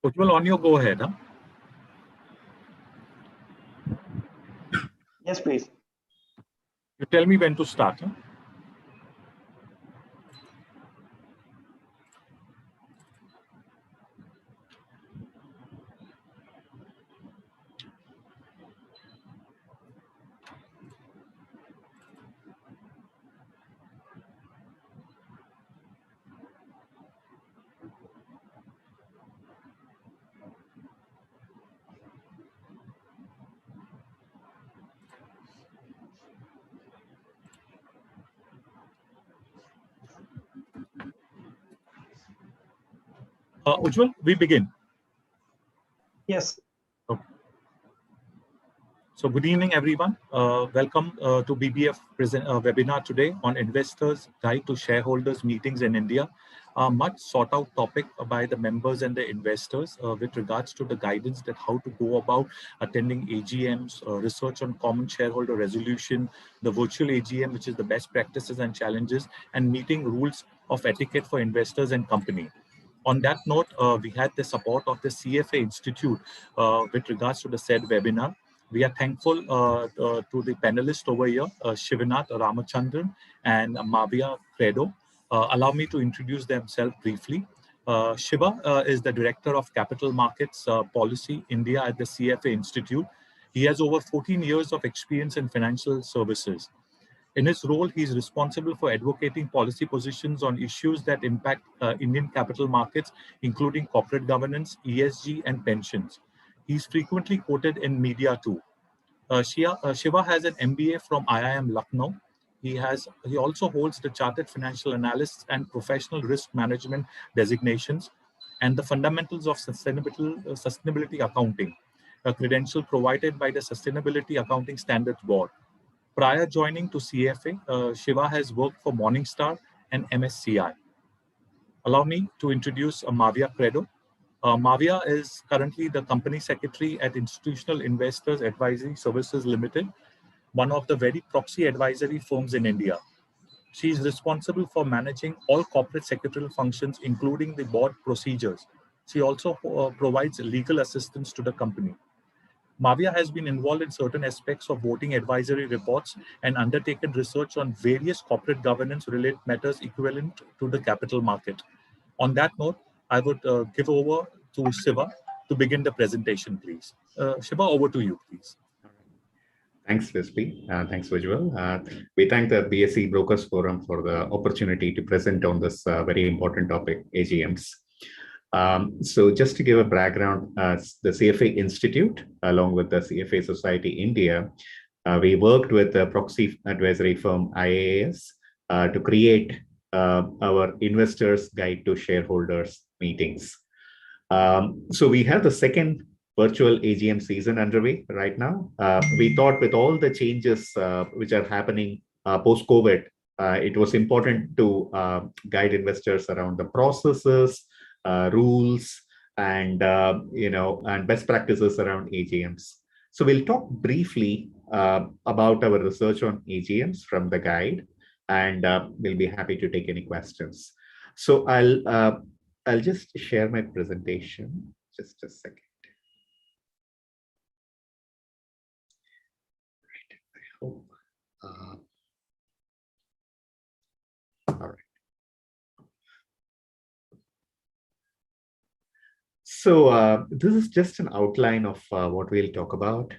Ujjwal, on your go ahead. Huh? Yes, please. You tell me when to start. Huh? Ujjwal, we begin. Yes. Okay. So good evening, everyone. Welcome to BBF webinar today on Investors Guide to Shareholders Meetings in India. A much sought out topic by the members and the investors with regards to the guidance that how to go about attending AGMs, research on common shareholder resolution, the virtual AGM, which is the best practices and challenges, and meeting rules of etiquette for investors and company. On that note, we had the support of the CFA Institute with regards to the said webinar. We are thankful to the panelists over here, Shivanath Ramachandran and Mavia Credo. Allow me to introduce themselves briefly. Shiva is the Director of Capital Markets Policy India at the CFA Institute. He has over 14 years of experience in financial services. In his role, he is responsible for advocating policy positions on issues that impact Indian capital markets, including corporate governance, ESG, and pensions. He's frequently quoted in media too. Shiva has an MBA from IIM Lucknow. He also holds the Chartered Financial Analyst and Professional Risk Management designations and the Fundamentals of Sustainability Accounting, a credential provided by the Sustainability Accounting Standards Board. Prior joining to CFA, Shiva has worked for Morningstar and MSCI. Allow me to introduce Mavia Credo. Mavia is currently the company secretary at Institutional Investors Advisory Services Limited, one of the very proxy advisory firms in India. She is responsible for managing all corporate secretarial functions, including the board procedures. She also provides legal assistance to the company. Mavia has been involved in certain aspects of voting advisory reports and undertaken research on various corporate governance-related matters equivalent to the capital market. On that note, I would give over to Shiva to begin the presentation, please. Shiva, over to you, please. Thanks, Leslie. Thanks, Visual. We thank the BSE Brokers Forum for the opportunity to present on this very important topic, AGMs. So just to give a background, the CFA Institute, along with the CFA Society India, we worked with the proxy advisory firm IAS to create our Investors Guide to Shareholders meetings. So we have the second virtual AGM season underway right now. We thought with all the changes which are happening post-COVID, it was important to guide investors around the processes, rules, and and best practices around AGMs. So we'll talk briefly about our research on AGMs from the guide, and we'll be happy to take any questions. So I'll just share my presentation. Just a second. Right. I hope. All right. So this is just an outline of what we'll talk about.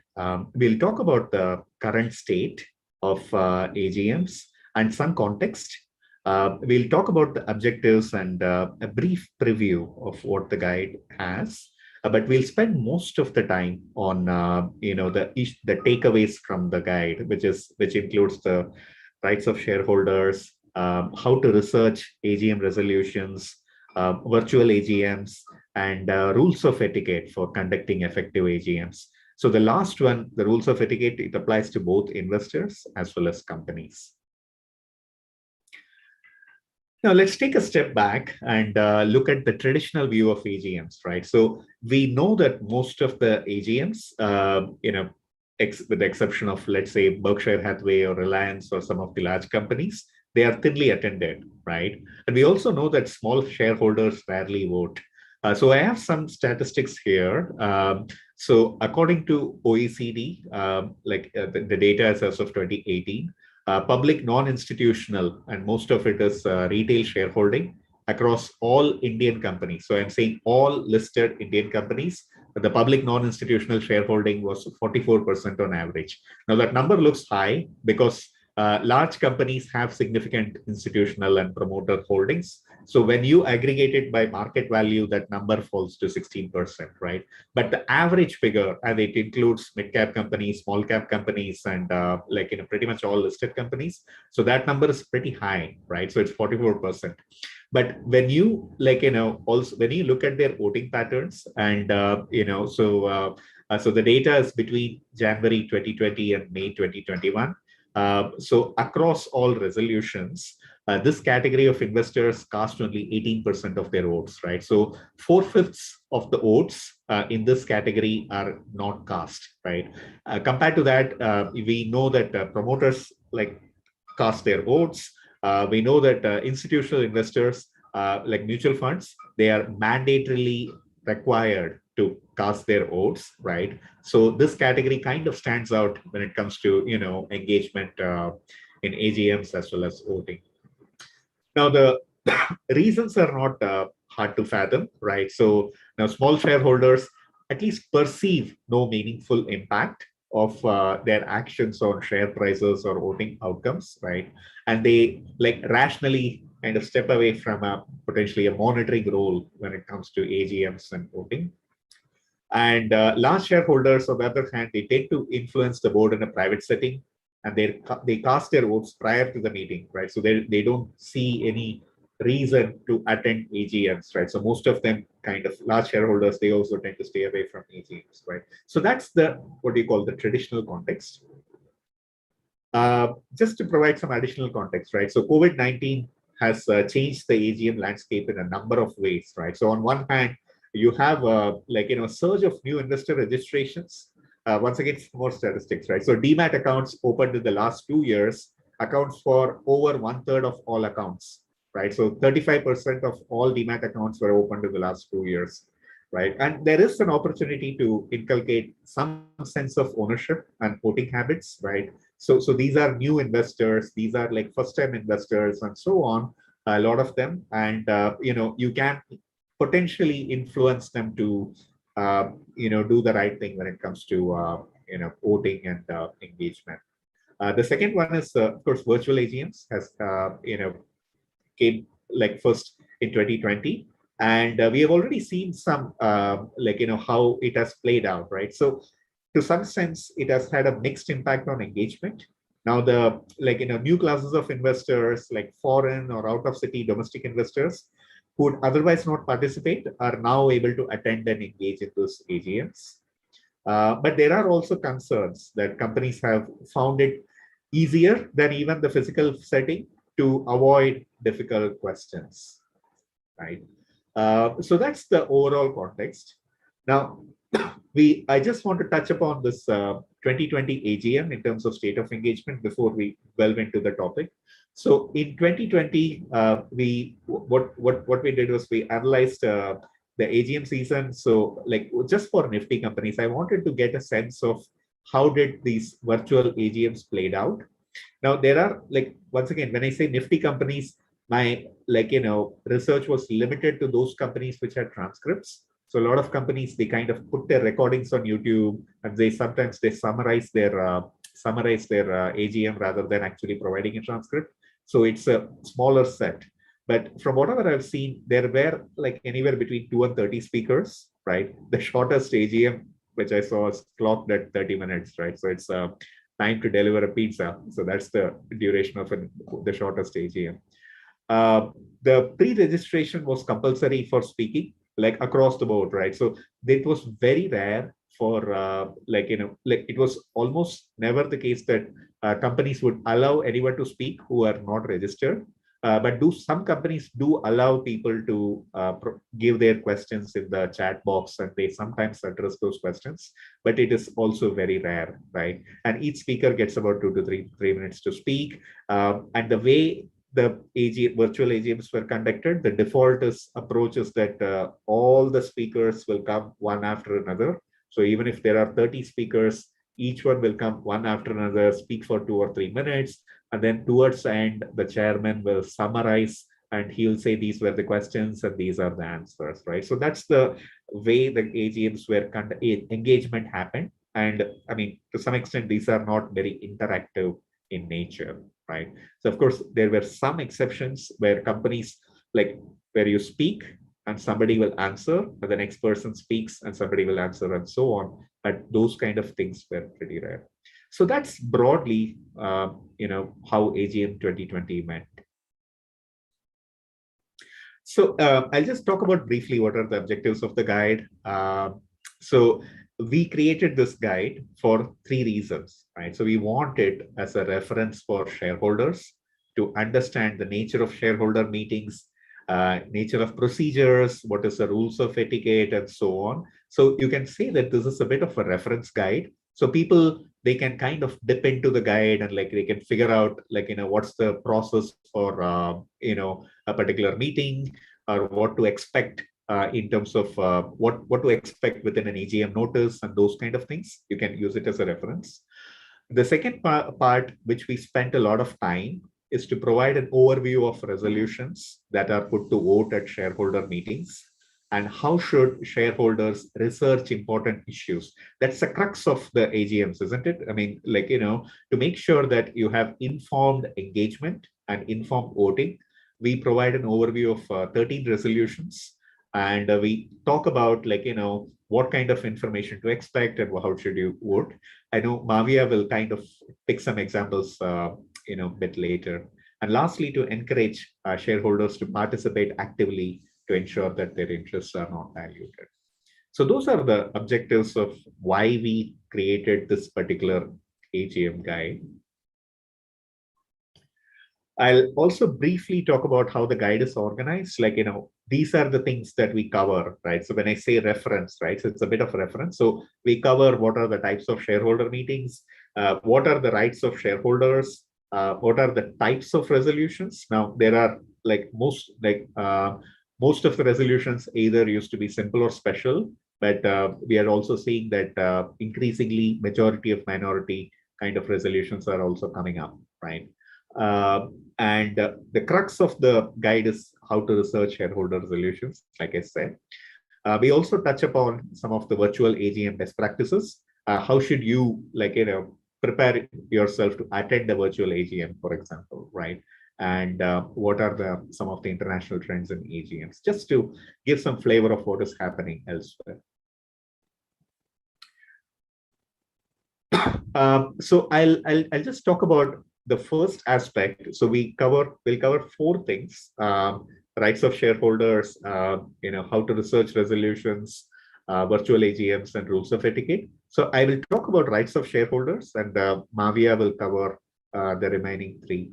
We'll talk about the current state of AGMs and some context. We'll talk about the objectives and a brief preview of what the guide has. But we'll spend most of the time on the takeaways from the guide, which includes the rights of shareholders, how to research AGM resolutions, virtual AGMs, and rules of etiquette for conducting effective AGMs. So the last one, the rules of etiquette, it applies to both investors as well as companies. Now let's take a step back and look at the traditional view of AGMs, right? So we know that most of the AGMs, with the exception of, let's say, Berkshire Hathaway or Reliance or some of the large companies, they are thinly attended, right? And we also know that small shareholders rarely vote. So I have some statistics here. So according to OECD, the data is as of 2018, public non-institutional, and most of it is retail shareholding across all Indian companies. So I'm saying all listed Indian companies, the public non-institutional shareholding was 44% on average. Now that number looks high because large companies have significant institutional and promoter holdings. So when you aggregate it by market value, that number falls to 16%, right? But the average figure, and it includes mid-cap companies, small-cap companies, and pretty much all listed companies. So that number is pretty high, right? So it's 44%. But when you also when you look at their voting patterns, and so the data is between January 2020 and May 2021. So across all resolutions, this category of investors cast only 18% of their votes, right? So 4/5 of the votes in this category are not cast, right? Compared to that, we know that promoters cast their votes. We know that institutional investors like mutual funds, they are mandatorily required to cast their votes, right? So this category kind of stands out when it comes to engagement in AGMs as well as voting. Now the reasons are not hard to fathom, right? So now small shareholders at least perceive no meaningful impact of their actions on share prices or voting outcomes, right? And they rationally kind of step away from potentially a monitoring role when it comes to AGMs and voting. And large shareholders, on the other hand, they tend to influence the board in a private setting, and they cast their votes prior to the meeting, right? So they don't see any reason to attend AGMs, right? So most of them kind of large shareholders, they also tend to stay away from AGMs, right? So that's the what do you call the traditional context. Just to provide some additional context, right? So COVID-19 has changed the AGM landscape in a number of ways, right? So on one hand, you have a surge of new investor registrations. Once again, more statistics, right? So demat accounts opened in the last 2 years accounts for over 1/3 of all accounts, right? So 35% of all demat accounts were opened in the last 2 years, right? And there is an opportunity to inculcate some sense of ownership and voting habits, right? So these are new investors, these are like first-time investors, and so on. A lot of them, and you can potentially influence them to do the right thing when it comes to voting and engagement. The second one is of course virtual AGMs has came first in 2020, and we have already seen some how it has played out, right? So to some sense it has had a mixed impact on engagement. Now the new classes of investors like foreign or out of city domestic investors who would otherwise not participate are now able to attend and engage in those AGMs. But there are also concerns that companies have found it easier than even the physical setting to avoid difficult questions, right? So that's the overall context. Now, I just want to touch upon this 2020 AGM in terms of state of engagement before we delve into the topic. So in 2020, what we did was we analyzed the AGM season. So just for Nifty companies, I wanted to get a sense of how did these virtual AGMs played out. Now there are once again, when I say Nifty companies, my research was limited to those companies which had transcripts. So a lot of companies, they kind of put their recordings on YouTube, and they sometimes summarize their AGM rather than actually providing a transcript. So it's a smaller set. But from whatever I've seen, there were anywhere between 2 and 30 speakers, right? The shortest AGM which I saw is clocked at 30 minutes, right? So it's time to deliver a pizza. So that's the duration of the shortest AGM. The pre-registration was compulsory for speaking, across the board, right? So it was very rare for it was almost never the case that companies would allow anyone to speak who are not registered. But some companies do allow people to give their questions in the chat box, and they sometimes address those questions, but it is also very rare, right? And each speaker gets about 2 to 3 minutes to speak. And the way the virtual AGMs were conducted, the default approach is that all the speakers will come one after another. So even if there are 30 speakers, each one will come one after another, speak for 2 or 3 minutes, and then towards the end, the chairman will summarize and he'll say these were the questions and these are the answers, right? So that's the way the AGMs were engagement happened. And I mean, to some extent, these are not very interactive in nature, right? So of course, there were some exceptions where companies, like where you speak and somebody will answer, but the next person speaks and somebody will answer and so on. But those kind of things were pretty rare. So that's broadly, how AGM 2020 went. So I'll just talk about briefly what are the objectives of the guide. So we created this guide for 3 reasons, right? So we want it as a reference for shareholders to understand the nature of shareholder meetings, nature of procedures, what is the rules of etiquette, and so on. So you can say that this is a bit of a reference guide. So people, they can kind of dip into the guide and like they can figure out like, what's the process for, a particular meeting, or what to expect in terms of what to expect within an AGM notice and those kind of things. You can use it as a reference. The second part, which we spent a lot of time, is to provide an overview of resolutions that are put to vote at shareholder meetings and how should shareholders research important issues. That's the crux of the AGMs, isn't it? I mean, like, to make sure that you have informed engagement and informed voting, we provide an overview of 13 resolutions, and we talk about like, what kind of information to expect and how should you vote. I know Mavia will kind of pick some examples, a bit later. And lastly, to encourage shareholders to participate actively to ensure that their interests are not diluted. So those are the objectives of why we created this particular AGM guide. I'll also briefly talk about how the guide is organized. Like, these are the things that we cover, right? So when I say reference, right, so it's a bit of reference. So we cover what are the types of shareholder meetings, what are the rights of shareholders, what are the types of resolutions. Now, there are like most of the resolutions either used to be simple or special, but we are also seeing that increasingly majority of minority kind of resolutions are also coming up, right? And the crux of the guide is how to research shareholder resolutions, like I said. We also touch upon some of the virtual AGM best practices. How should you, prepare yourself to attend a virtual AGM, for example, right? And what are some of the international trends in AGMs, just to give some flavor of what is happening elsewhere. So I'll just talk about the first aspect. So we'll cover 4 things: rights of shareholders, how to research resolutions, virtual AGMs, and rules of etiquette. So I will talk about rights of shareholders, and Mavia will cover the remaining 3.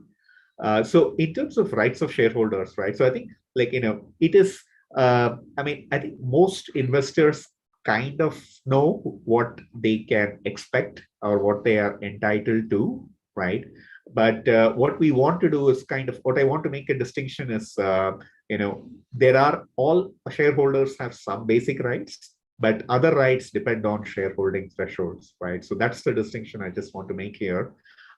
So in terms of rights of shareholders, right? So I think it is. I think most investors kind of know what they can expect or what they are entitled to, right? But what we want to do is what I want to make a distinction is, there are all shareholders have some basic rights, but other rights depend on shareholding thresholds, right? So that's the distinction I just want to make here.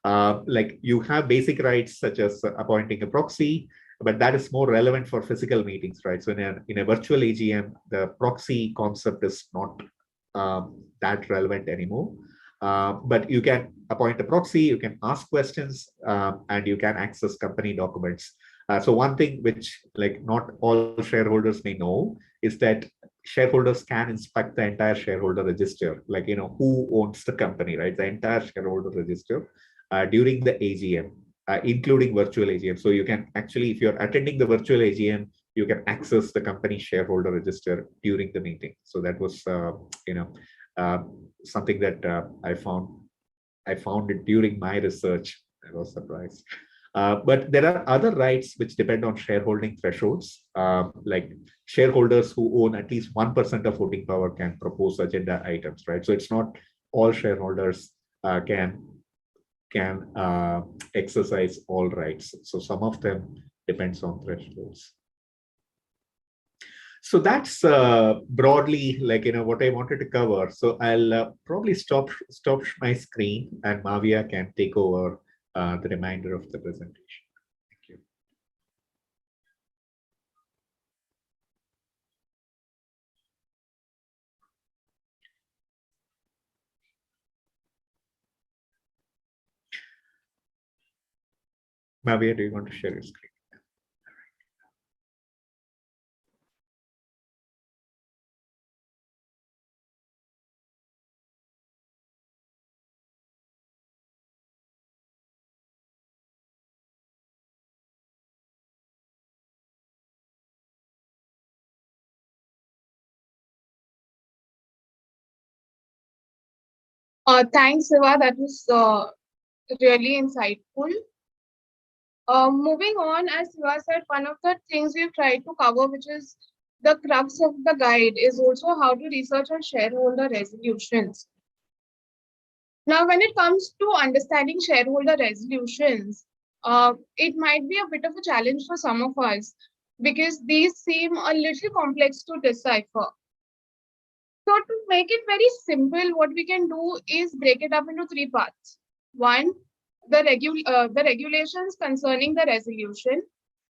Like you have basic rights such as appointing a proxy, but that is more relevant for physical meetings, right? So in a virtual AGM, the proxy concept is not that relevant anymore. But you can appoint a proxy, you can ask questions, and you can access company documents. So one thing which not all shareholders may know is that shareholders can inspect the entire shareholder register, who owns the company, right? The entire shareholder register during the AGM, including virtual AGM. So you can actually, if you're attending the virtual AGM, you can access the company shareholder register during the meeting. So that was, something that I found it during my research. I was surprised. But there are other rights which depend on shareholding thresholds, like shareholders who own at least 1% of voting power can propose agenda items, right? So it's not all shareholders can can exercise all rights. So some of them depends on thresholds. So that's broadly what I wanted to cover. So I'll probably stop my screen, and Mavia can take over the remainder of the presentation. Thank you. Mavia, do you want to share your screen? Thanks, Siva. That was really insightful. Moving on, as Siva said, one of the things we've tried to cover, which is the crux of the guide, is also how to research on shareholder resolutions. Now, when it comes to understanding shareholder resolutions, it might be a bit of a challenge for some of us because these seem a little complex to decipher. So to make it very simple, what we can do is break it up into three parts. One, the regulations concerning the resolution.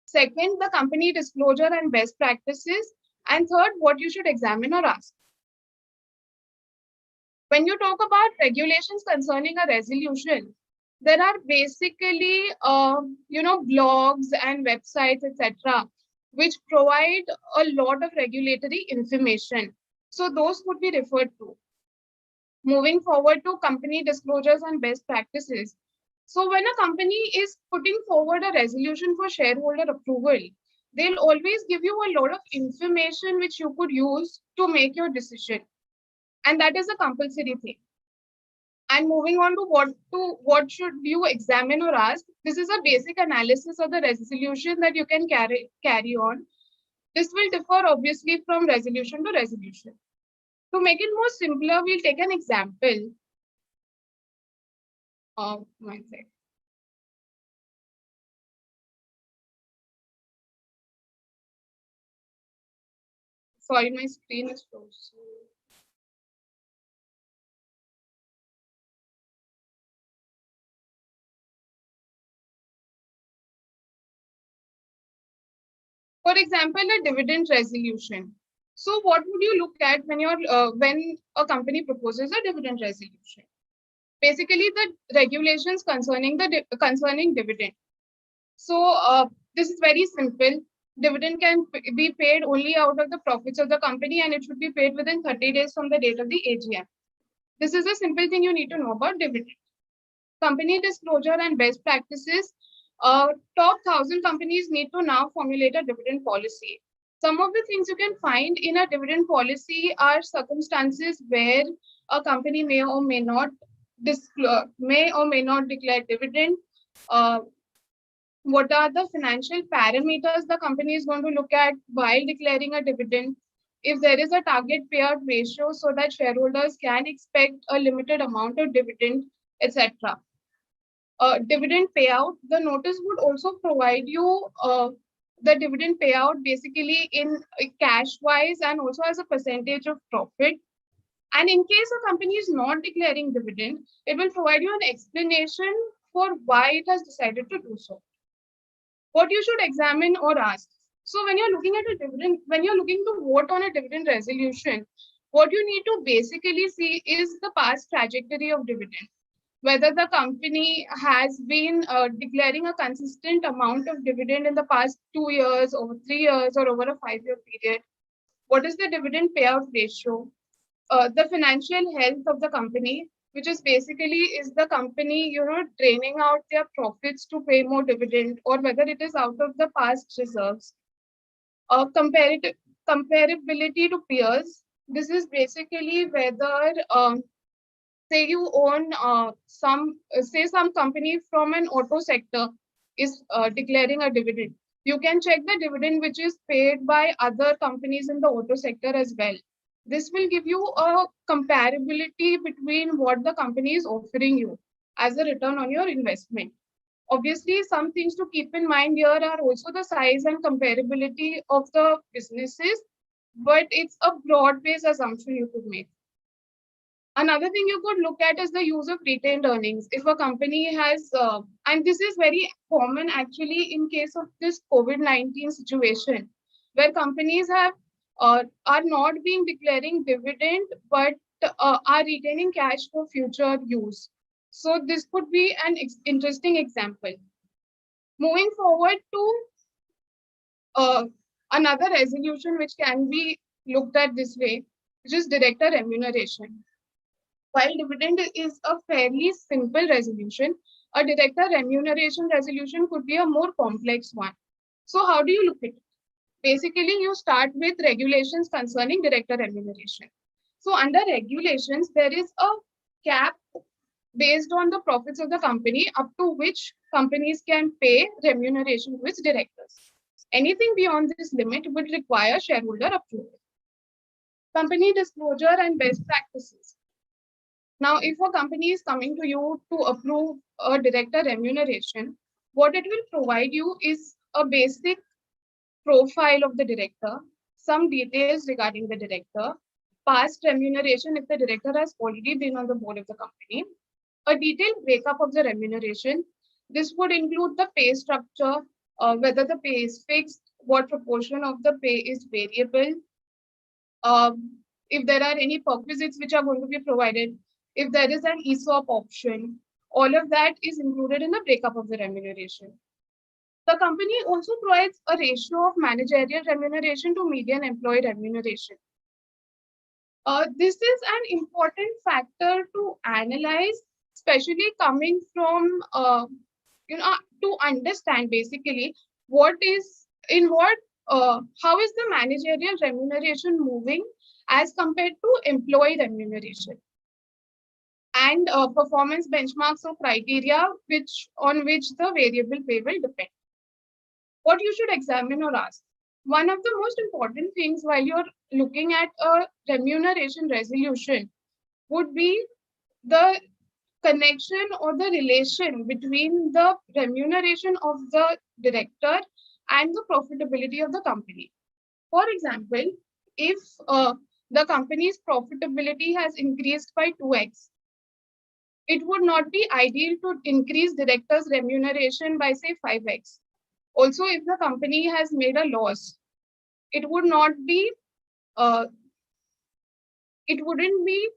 Second, the company disclosure and best practices. And third, what you should examine or ask. When you talk about regulations concerning a resolution, there are basically, blogs and websites, etc., which provide a lot of regulatory information. So those would be referred to. Moving forward to company disclosures and best practices. So when a company is putting forward a resolution for shareholder approval, they'll always give you a lot of information which you could use to make your decision. And that is a compulsory thing. And moving on to what should you examine or ask, this is a basic analysis of the resolution that you can carry on. This will differ obviously from resolution to resolution. To make it more simpler, we'll take an example. One sec. Sorry, my screen is frozen. For example, a dividend resolution. So what would you look at when when a company proposes a dividend resolution? Basically, the regulations concerning dividend. So this is very simple. Dividend can be paid only out of the profits of the company, and it should be paid within 30 days from the date of the AGM. This is a simple thing you need to know about dividend. Company disclosure and best practices. Top 1,000 companies need to now formulate a dividend policy. Some of the things you can find in a dividend policy are circumstances where a company may or may not declare dividend. What are the financial parameters the company is going to look at while declaring a dividend? If there is a target payout ratio so that shareholders can expect a limited amount of dividend, etc. Dividend payout, the notice would also provide you the dividend payout basically in cash wise and also as a percentage of profit. And in case a company is not declaring dividend, it will provide you an explanation for why it has decided to do so. What you should examine or ask. So when you're looking at a dividend, when you're looking to vote on a dividend resolution, what you need to basically see is the past trajectory of dividend. Whether the company has been declaring a consistent amount of dividend in the past 2 years, over 3 years, or over a 5-year period. What is the dividend payout ratio? The financial health of the company, which is basically, is the company, draining out their profits to pay more dividend, or whether it is out of the past reserves. Comparability to peers. This is basically whether say you own some company from an auto sector is declaring a dividend. You can check the dividend which is paid by other companies in the auto sector as well. This will give you a comparability between what the company is offering you. as a return on your investment. Obviously, some things to keep in mind here are also the size and comparability of the businesses, but it's a broad-based assumption you could make. Another thing you could look at is the use of retained earnings. If a company has, and this is very common actually in case of this COVID-19 situation, where companies have are not being declaring dividend, but are retaining cash for future use. So this could be an interesting example. Moving forward to another resolution which can be looked at this way, which is director remuneration. While dividend is a fairly simple resolution, a director remuneration resolution could be a more complex one. So how do you look at it? Basically, you start with regulations concerning director remuneration. So under regulations, there is a cap based on the profits of the company up to which companies can pay remuneration to its directors. Anything beyond this limit would require shareholder approval. Company disclosure and best practices. Now, if a company is coming to you to approve a director remuneration, what it will provide you is a basic profile of the director, some details regarding the director, past remuneration if the director has already been on the board of the company, a detailed breakup of the remuneration. This would include the pay structure, whether the pay is fixed, what proportion of the pay is variable, if there are any perquisites which are going to be provided, if there is an ESOP option, all of that is included in the breakup of the remuneration. The company also provides a ratio of managerial remuneration to median employee remuneration. This is an important factor to analyze, especially coming from, to understand basically what is in what, how is the managerial remuneration moving as compared to employee remuneration, and performance benchmarks or criteria on which the variable pay will depend. What you should examine or ask. One of the most important things while you're looking at a remuneration resolution would be the connection or the relation between the remuneration of the director and the profitability of the company. For example, if the company's profitability has increased by 2x, it would not be ideal to increase director's remuneration by say 5x. Also, if the company has made a loss, it would not be, it wouldn't be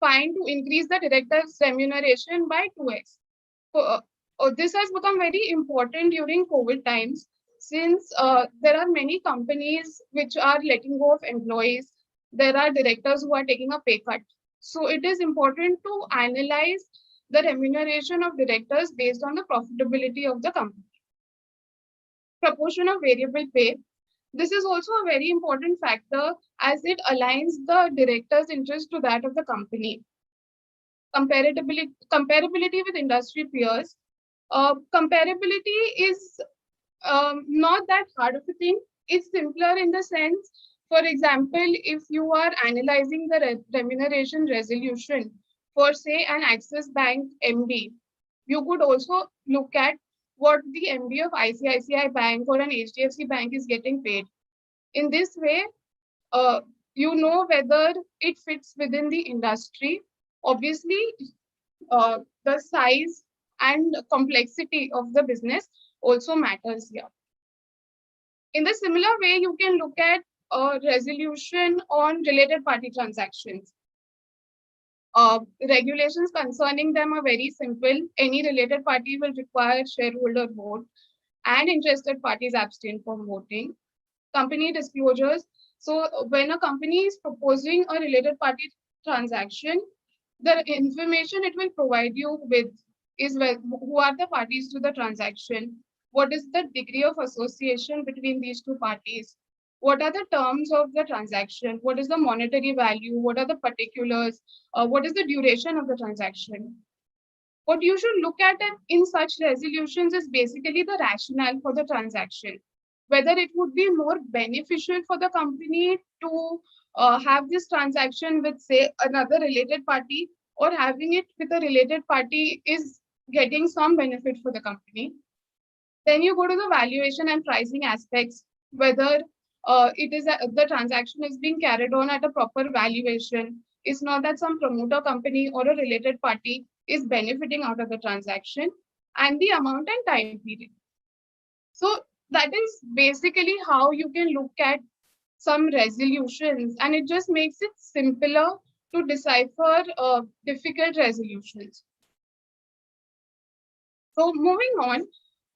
fine to increase the director's remuneration by 2x. So, this has become very important during COVID times, since there are many companies which are letting go of employees. There are directors who are taking a pay cut. So it is important to analyze the remuneration of directors based on the profitability of the company. Proportion of variable pay. This is also a very important factor as it aligns the director's interest to that of the company. Comparability with industry peers. Comparability is not that hard of a thing. It's simpler in the sense, for example, if you are analyzing the remuneration resolution for say an Axis Bank MD, you could also look at what the MD of ICICI Bank or an HDFC Bank is getting paid. In this way, you know whether it fits within the industry. Obviously, the size and complexity of the business also matters here. In the similar way, you can look at a resolution on related party transactions. Regulations concerning them are very simple. Any related party will require shareholder vote, and interested parties abstain from voting. Company disclosures. So when a company is proposing a related party transaction, the information it will provide you with is who are the parties to the transaction, what is the degree of association between these two parties, what are the terms of the transaction, what is the monetary value, what are the particulars, what is the duration of the transaction. What you should look at in such resolutions is basically the rationale for the transaction, whether it would be more beneficial for the company to have this transaction with say another related party, or having it with a related party is getting some benefit for the company. Then you go to the valuation and pricing aspects, whether the transaction is being carried on at a proper valuation. It's not that some promoter company or a related party is benefiting out of the transaction, and the amount and time period. So that is basically how you can look at some resolutions, and it just makes it simpler to decipher difficult resolutions. So moving on,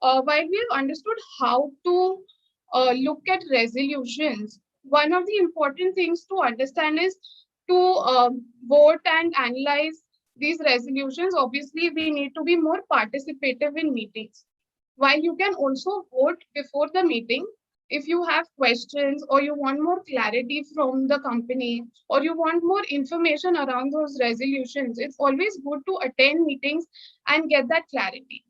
while we have understood how to look at resolutions, one of the important things to understand is to vote and analyze these resolutions. Obviously, we need to be more participative in meetings. While you can also vote before the meeting, if you have questions or you want more clarity from the company or you want more information around those resolutions, it's always good to attend meetings and get that clarity.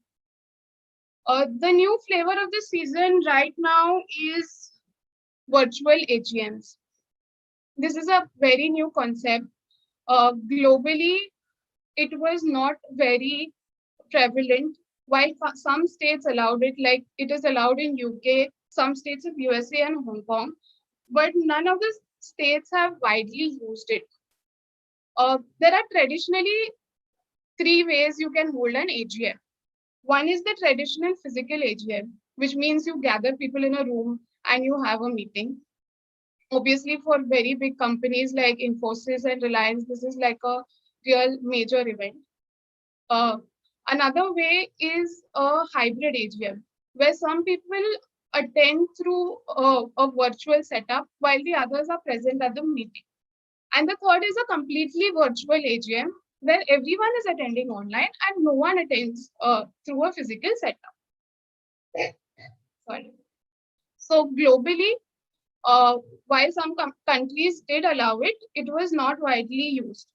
The new flavor of the season right now is virtual AGMs. This is a very new concept. Globally, it was not very prevalent. While some states allowed it, like it is allowed in UK, some states of USA and Hong Kong, but none of the states have widely used it. There are traditionally 3 ways you can hold an AGM. One is the traditional physical AGM, which means you gather people in a room and you have a meeting. Obviously, for very big companies like Infosys and Reliance, this is like a real major event. Another way is a hybrid AGM, where some people attend through a virtual setup while the others are present at the meeting. And the third is a completely virtual AGM, where everyone is attending online and no one attends through a physical setup. Sorry. So globally, while some countries did allow it, it was not widely used.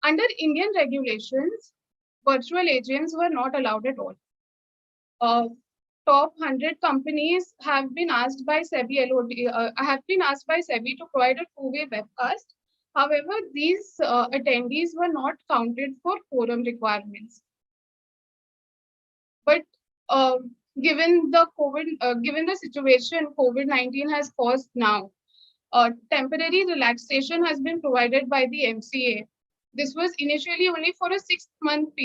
Under Indian regulations, virtual AGMs were not allowed at all. Top 100 companies have been asked by SEBI to provide a 2-way webcast. However, these attendees were not counted for quorum requirements. But given the situation COVID-19 has caused now, temporary relaxation has been provided by the MCA. This was initially only for a 6-month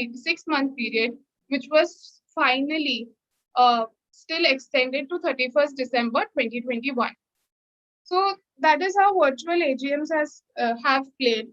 period, which was finally still extended to 31st December 2021. So that is how virtual AGMs have played.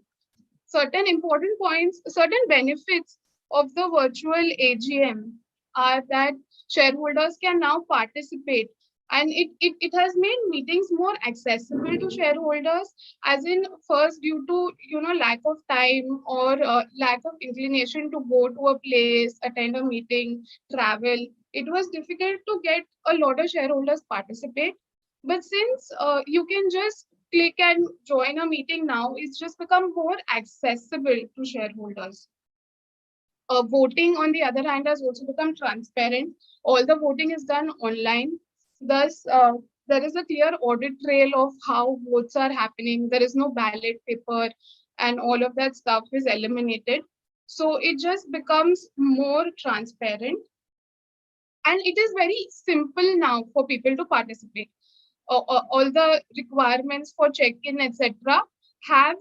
Certain important points, certain benefits of the virtual AGM are that shareholders can now participate, and it has made meetings more accessible to shareholders, as in first due to lack of time or lack of inclination to go to a place, attend a meeting, travel. It was difficult to get a lot of shareholders participate. But since you can just click and join a meeting now, it's just become more accessible to shareholders. Voting, on the other hand, has also become transparent. All the voting is done online. Thus, there is a clear audit trail of how votes are happening. There is no ballot paper, and all of that stuff is eliminated. So it just becomes more transparent. And it is very simple now for people to participate. All the requirements for check-in, etc., have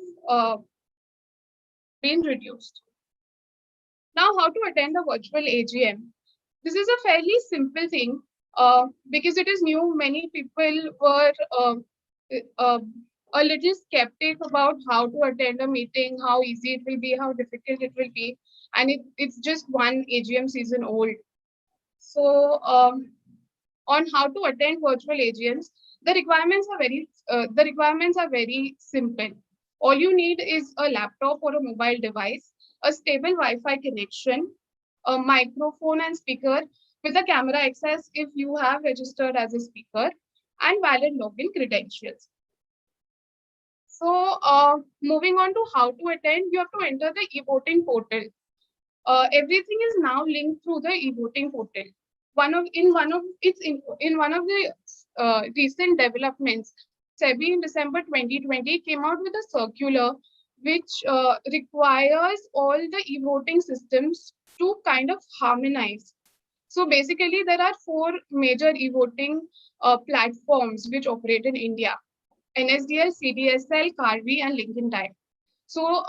been reduced. Now, how to attend a virtual AGM? This is a fairly simple thing because it is new. Many people were a little skeptic about how to attend a meeting, how easy it will be, how difficult it will be, and it's just one AGM season old. So, on how to attend virtual AGMs, the requirements are very simple. All you need is a laptop or a mobile device, a stable Wi-Fi connection, a microphone and speaker with a camera access if you have registered as a speaker, and valid login credentials. So moving on to how to attend, you have to enter the e-voting portal. Everything is now linked through the e-voting portal. In one of the recent developments, SEBI in December 2020 came out with a circular which requires all the e-voting systems to kind of harmonize. So basically, there are 4 major e-voting platforms which operate in India: NSDL, CDSL, Carvi, and Lincoln Time. So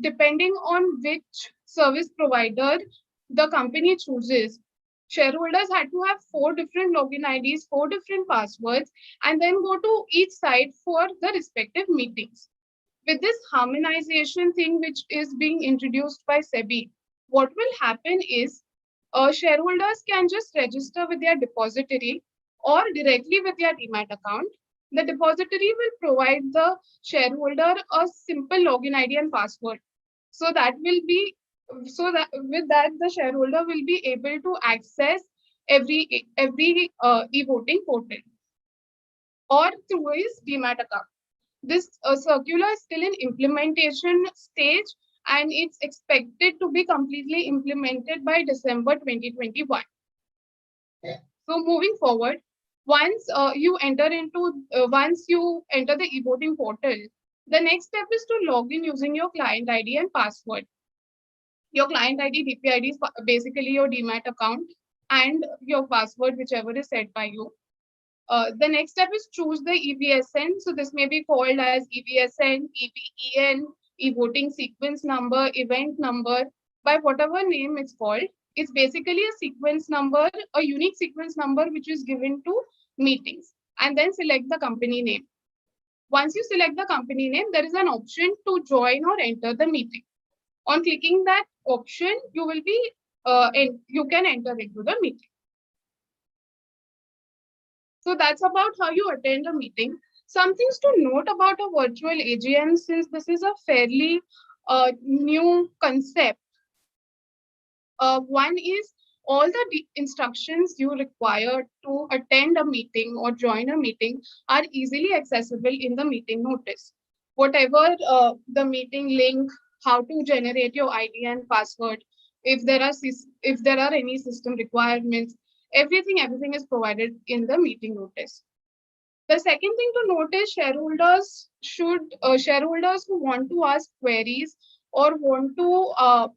depending on which service provider the company chooses, shareholders had to have 4 different login IDs, 4 different passwords, and then go to each site for the respective meetings. With this harmonization thing which is being introduced by SEBI, what will happen is shareholders can just register with their depository or directly with their demat account. The depository will provide the shareholder a simple login ID and password. So that with that the shareholder will be able to access every e-voting portal or through his demat account. This circular is still in implementation stage, and it's expected to be completely implemented by December 2021. So moving forward, once you enter the e-voting portal, the next step is to log in using your client ID and password. Your client ID, DPID is basically your demat account, and your password, whichever is set by you. The next step is choose the EVSN. So this may be called as EVSN, EVEN, e-voting sequence number, event number, by whatever name it's called. It's basically a sequence number, a unique sequence number which is given to meetings, and then select the company name. Once you select the company name, there is an option to join or enter the meeting. On clicking that option, you can enter into the meeting. So that's about how you attend a meeting. Some things to note about a virtual AGM, since this is a fairly new concept. One is all the instructions you require to attend a meeting or join a meeting are easily accessible in the meeting notice. Whatever the meeting link, how to generate your ID and password, if there are any system requirements, everything is provided in the meeting notice. The second thing to note is shareholders who want to ask queries or want to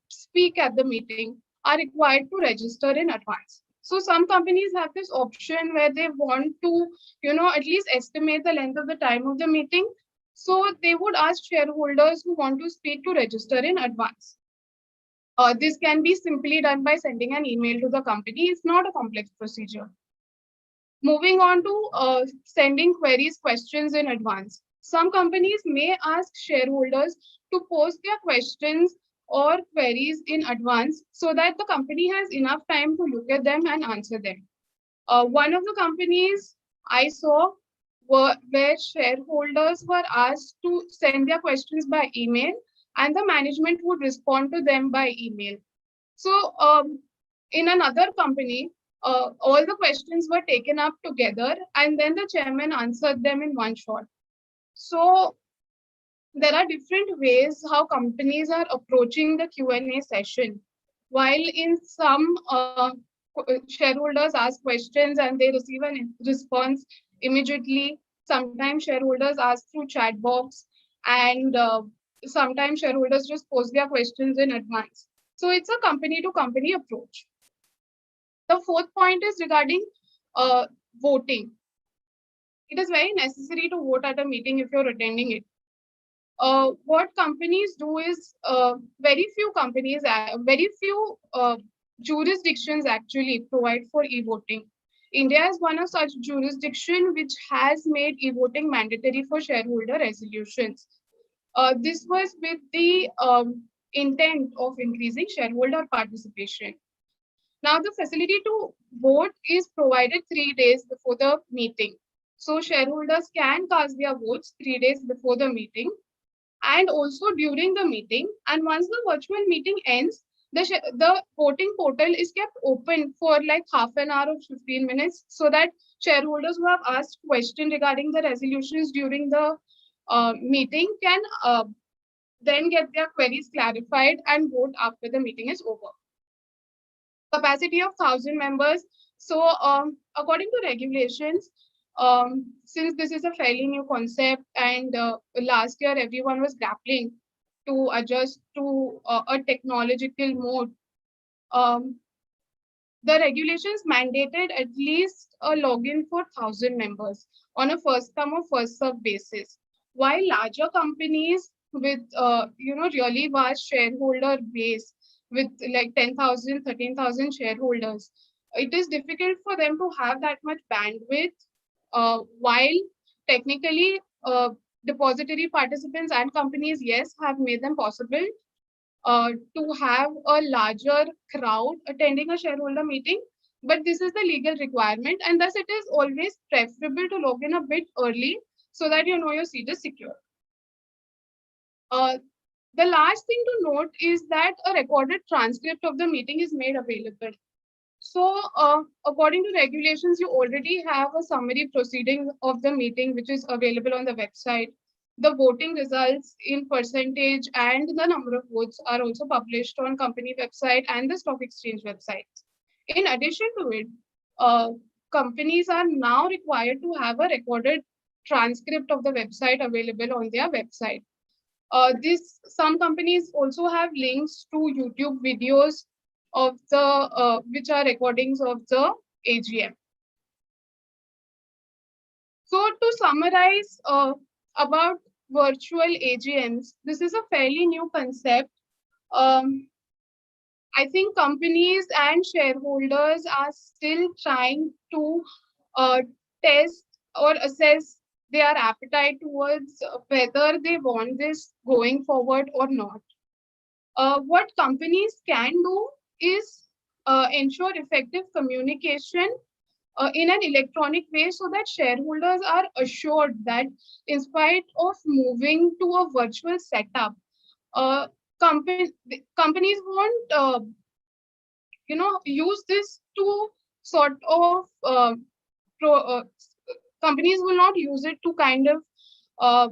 speak at the meeting are required to register in advance. So some companies have this option where they want to, at least estimate the length of the time of the meeting. So they would ask shareholders who want to speak to register in advance. This can be simply done by sending an email to the company. It's not a complex procedure. Moving on to sending questions in advance. Some companies may ask shareholders to post their questions or queries in advance so that the company has enough time to look at them and answer them. One of the companies I saw where shareholders were asked to send their questions by email, and the management would respond to them by email. So in another company, all the questions were taken up together, and then the chairman answered them in one shot. So there are different ways how companies are approaching the Q&A session. While in some shareholders ask questions and they receive a response immediately, sometimes shareholders ask through chat box, and sometimes shareholders just post their questions in advance. So it's a company-to-company approach. The fourth point is regarding voting. It is very necessary to vote at a meeting if you're attending it. What companies do is very few jurisdictions actually provide for e-voting. India is one of such jurisdiction which has made e-voting mandatory for shareholder resolutions. This was with the intent of increasing shareholder participation. Now, the facility to vote is provided 3 days before the meeting. So shareholders can cast their votes 3 days before the meeting and also during the meeting. And once the virtual meeting ends, the voting portal is kept open for like half an hour or 15 minutes so that shareholders who have asked questions regarding the resolutions during the meeting can then get their queries clarified and vote after the meeting is over. Capacity of 1,000 members. So according to regulations, since this is a fairly new concept and last year everyone was grappling to adjust to a technological mode. The regulations mandated at least a login for 1,000 members on a first come or first serve basis. While larger companies with really vast shareholder base with like 10,000, 13,000 shareholders, it is difficult for them to have that much bandwidth. While technically depository participants and companies, yes, have made them possible to have a larger crowd attending a shareholder meeting, but this is the legal requirement, and thus it is always preferable to log in a bit early so that you know your seat is secure. The last thing to note is that a recorded transcript of the meeting is made available. So according to regulations, you already have a summary proceeding of the meeting, which is available on the website. The voting results in percentage and the number of votes are also published on company website and the stock exchange website. In addition to it, companies are now required to have a recorded transcript of the website available on their website. Some companies also have links to YouTube videos of the which are recordings of the AGM. So to summarize about virtual AGMs, this is a fairly new concept. I think companies and shareholders are still trying to test or assess their appetite towards whether they want this going forward or not. What companies can do is ensure effective communication in an electronic way so that shareholders are assured that in spite of moving to a virtual setup, companies won't use this to sort of companies will not use it to kind of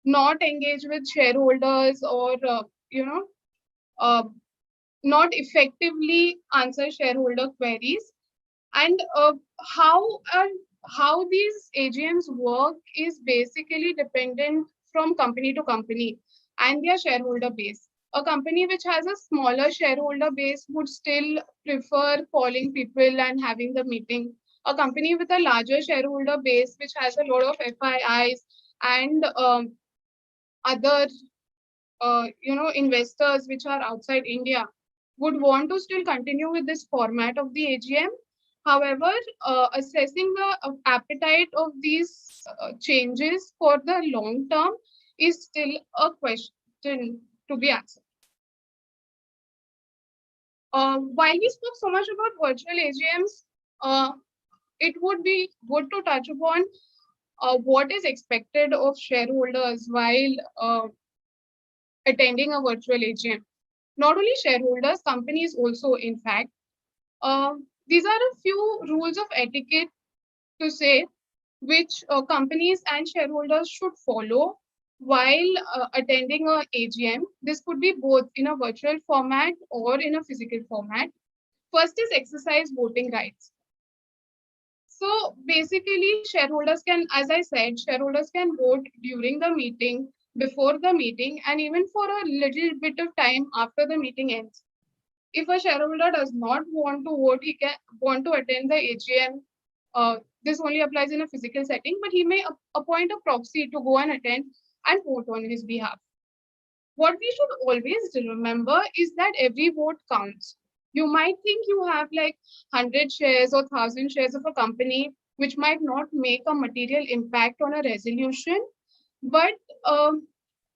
not engage with shareholders or not effectively answer shareholder queries. And how these AGMs work is basically dependent from company to company and their shareholder base. A company which has a smaller shareholder base would still prefer calling people and having the meeting. A company with a larger shareholder base, which has a lot of FIIs and other investors which are outside India, would want to still continue with this format of the AGM. However, assessing the appetite of these changes for the long term is still a question to be answered. While we spoke so much about virtual AGMs, it would be good to touch upon what is expected of shareholders while attending a virtual AGM. Not only shareholders, companies also, in fact. These are a few rules of etiquette to say which companies and shareholders should follow while attending a AGM. This could be both in a virtual format or in a physical format. First is exercise voting rights. So basically, shareholders can, as I said, shareholders can vote during the meeting, before the meeting, and even for a little bit of time after the meeting ends. If a shareholder does not want to vote, he can want to attend the AGM. This only applies in a physical setting, but he may appoint a proxy to go and attend and vote on his behalf. What we should always remember is that every vote counts. You might think you have like 100 shares or 1,000 shares of a company, which might not make a material impact on a resolution, but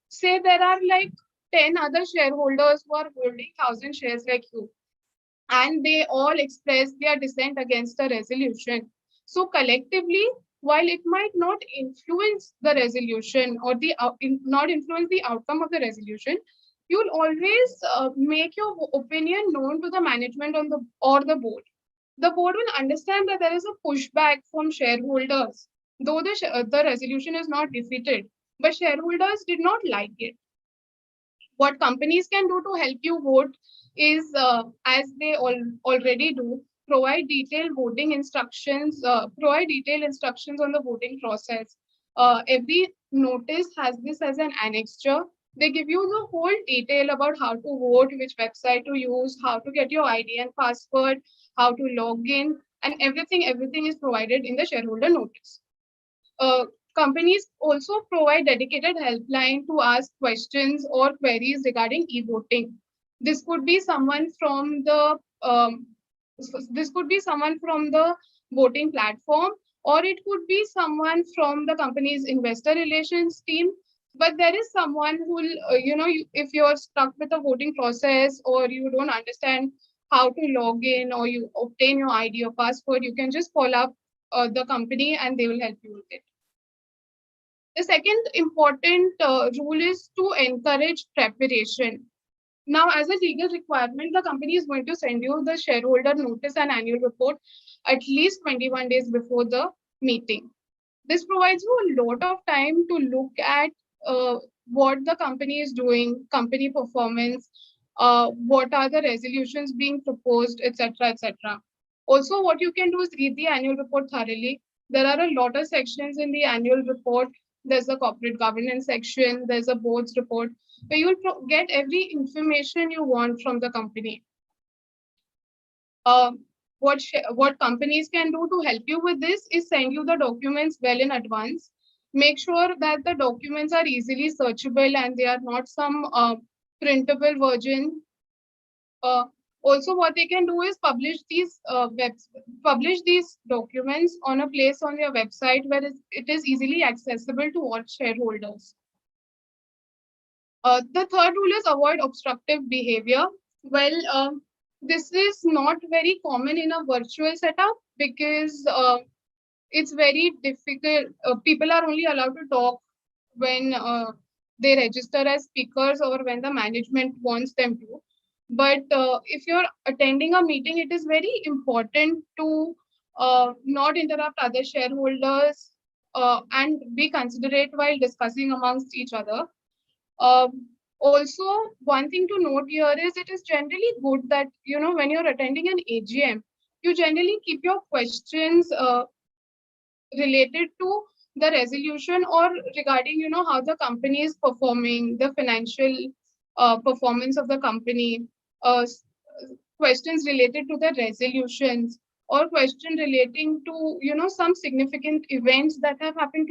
say there are like 10 other shareholders who are holding 1,000 shares like you, and they all express their dissent against the resolution. So collectively, while it might not influence the resolution or not influence the outcome of the resolution, you'll always make your opinion known to the management or the board. The board will understand that there is a pushback from shareholders, though the resolution is not defeated, but shareholders did not like it. What companies can do to help you vote is, as they already do, provide detailed instructions on the voting process. Every notice has this as an annexure. They give you the whole detail about how to vote, which website to use, how to get your ID and password, how to log in, and everything is provided in the shareholder notice. Companies also provide dedicated helpline to ask questions or queries regarding e-voting. This could be someone from the voting platform, or it could be someone from the company's investor relations team. But there is someone who will, if you're stuck with the voting process or you don't understand how to log in or you obtain your ID or password, you can just call up the company and they will help you with it. The second important rule is to encourage preparation. Now, as a legal requirement, the company is going to send you the shareholder notice and annual report at least 21 days before the meeting. This provides you a lot of time to look at what the company is doing, company performance, what are the resolutions being proposed, etc., etc. Also, what you can do is read the annual report thoroughly. There are a lot of sections in the annual report. There's a corporate governance section, there's a board's report, where you'll get every information you want from the company. What companies can do to help you with this is send you the documents well in advance. Make sure that the documents are easily searchable and they are not some printable version. Also, what they can do is publish these documents on a place on their website where it is easily accessible to all shareholders. The third rule is avoid obstructive behavior. Well, this is not very common in a virtual setup because it's very difficult. People are only allowed to talk when they register as speakers or when the management wants them to. But if you're attending a meeting, it is very important to not interrupt other shareholders and be considerate while discussing amongst each other. Also, one thing to note here is it is generally good that, when you're attending an AGM, you generally keep your questions related to the resolution or regarding, how the company is performing, the financial performance of the company, questions related to the resolutions, or question relating to, some significant events that have happened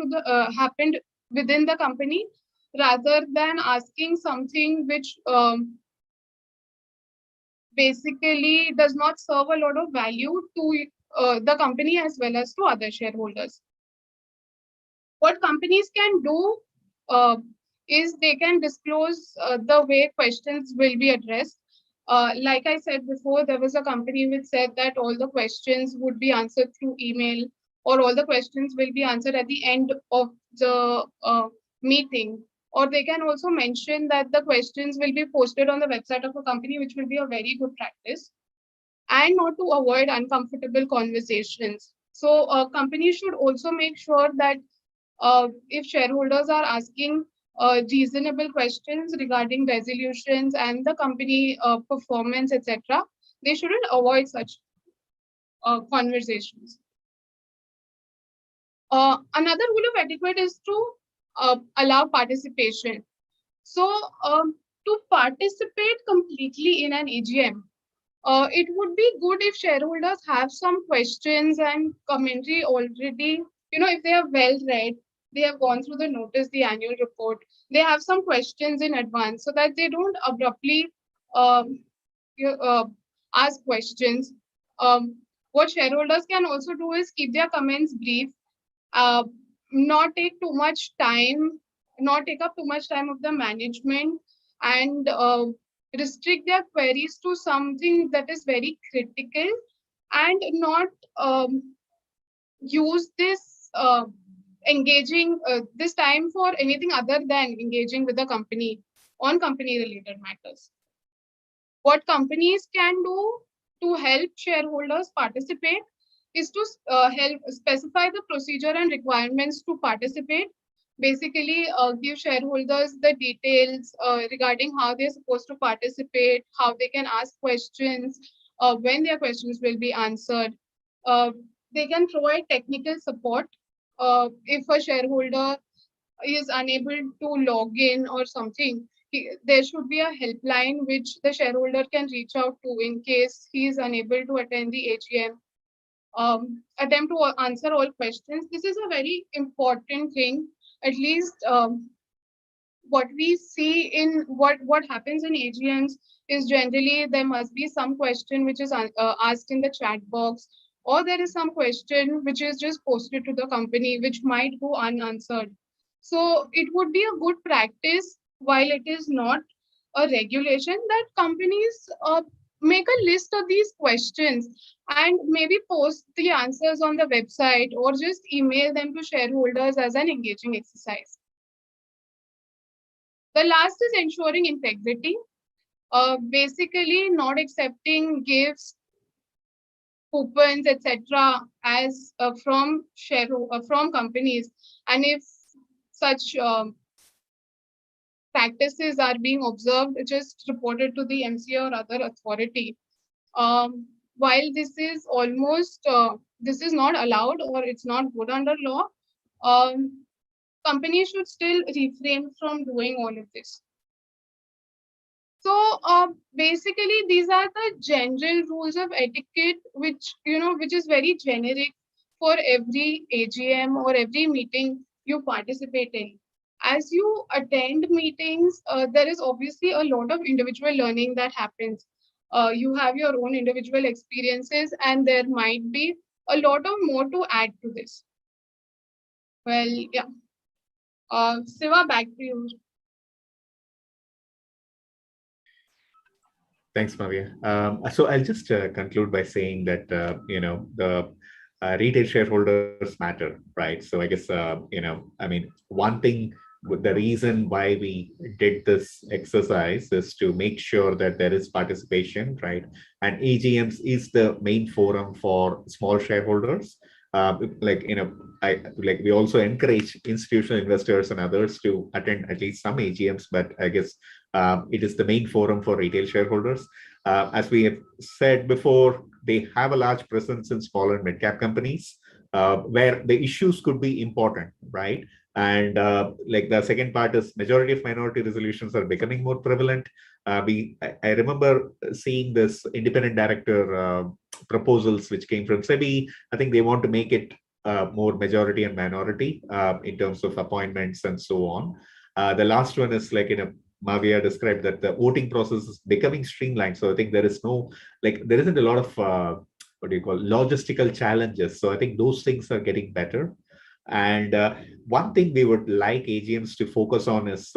within the company, rather than asking something which basically does not serve a lot of value to the company as well as to other shareholders. What companies can do is they can disclose the way questions will be addressed. Like I said before, there was a company which said that all the questions would be answered through email, or all the questions will be answered at the end of the meeting. Or they can also mention that the questions will be posted on the website of a company, which will be a very good practice, and not to avoid uncomfortable conversations. So companies should also make sure that if shareholders are asking reasonable questions regarding resolutions and the company performance, etc., they shouldn't avoid such conversations. Another rule of etiquette is to allow participation. So to participate completely in an AGM, it would be good if shareholders have some questions and commentary already. If they are well read, they have gone through the notice, the annual report, they have some questions in advance so that they don't abruptly ask questions. What shareholders can also do is keep their comments brief, not take up too much time of the management, and restrict their queries to something that is very critical, and not use this engaging this time for anything other than engaging with the company on company related matters. What companies can do to help shareholders participate is to help specify the procedure and requirements to participate. Basically, give shareholders the details regarding how they're supposed to participate, how they can ask questions, when their questions will be answered. They can provide technical support if a shareholder is unable to log in or something, there should be a helpline which the shareholder can reach out to in case he is unable to attend the AGM. Attempt to answer all questions. This is a very important thing. At least what we see in what happens in AGMs is generally there must be some question which is asked in the chat box, or there is some question which is just posted to the company which might go unanswered. So it would be a good practice, while it is not a regulation, that companies make a list of these questions and maybe post the answers on the website or just email them to shareholders as an engaging exercise. The last is ensuring integrity. Basically, not accepting gifts, coupons, etc., as from companies, and if such practices are being observed, just reported to the MC or other authority. While this is almost this is not allowed or it's not good under law, companies should still refrain from doing all of this. So basically, these are the general rules of etiquette, which is very generic for every AGM or every meeting you participate in. As you attend meetings, there is obviously a lot of individual learning that happens. You have your own individual experiences, and there might be a lot of more to add to this. Well, yeah. Siva, back to you. Thanks, Mavia. So I'll just conclude by saying that, the retail shareholders matter, right? So I guess, I mean, one thing, the reason why we did this exercise is to make sure that there is participation, right? And AGMs is the main forum for small shareholders. We also encourage institutional investors and others to attend at least some AGMs, but I guess it is the main forum for retail shareholders. As we have said before, they have a large presence in small and mid-cap companies where the issues could be important, right? And like the second part is majority of minority resolutions are becoming more prevalent. I remember seeing this independent director proposals which came from SEBI. I think they want to make it more majority and minority in terms of appointments and so on. The last one is like Mavia described that the voting process is becoming streamlined. So I think there isn't a lot of logistical challenges. So I think those things are getting better. And one thing we would like AGMs to focus on is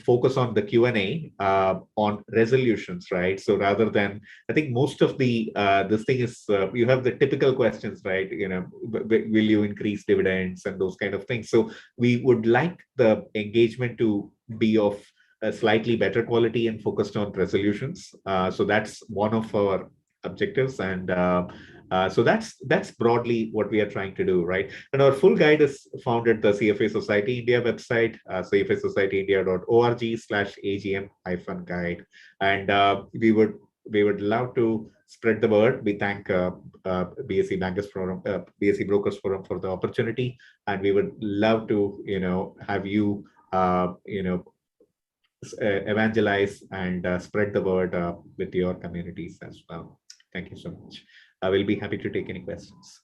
focus on the Q&A on resolutions, right? So rather than, I think most of the this thing is you have the typical questions, right? Will you increase dividends and those kind of things. So we would like the engagement to be of a slightly better quality and focused on resolutions. So that's one of our objectives, and so that's broadly what we are trying to do, right? And our full guide is found at the CFA Society India website, cfasocietyindia.org/AGM-guide, and we would love to spread the word. We thank BSE Bankers Forum, BSE Brokers Forum for the opportunity, and we would love to have you evangelize and spread the word with your communities as well. Thank you so much. I will be happy to take any questions.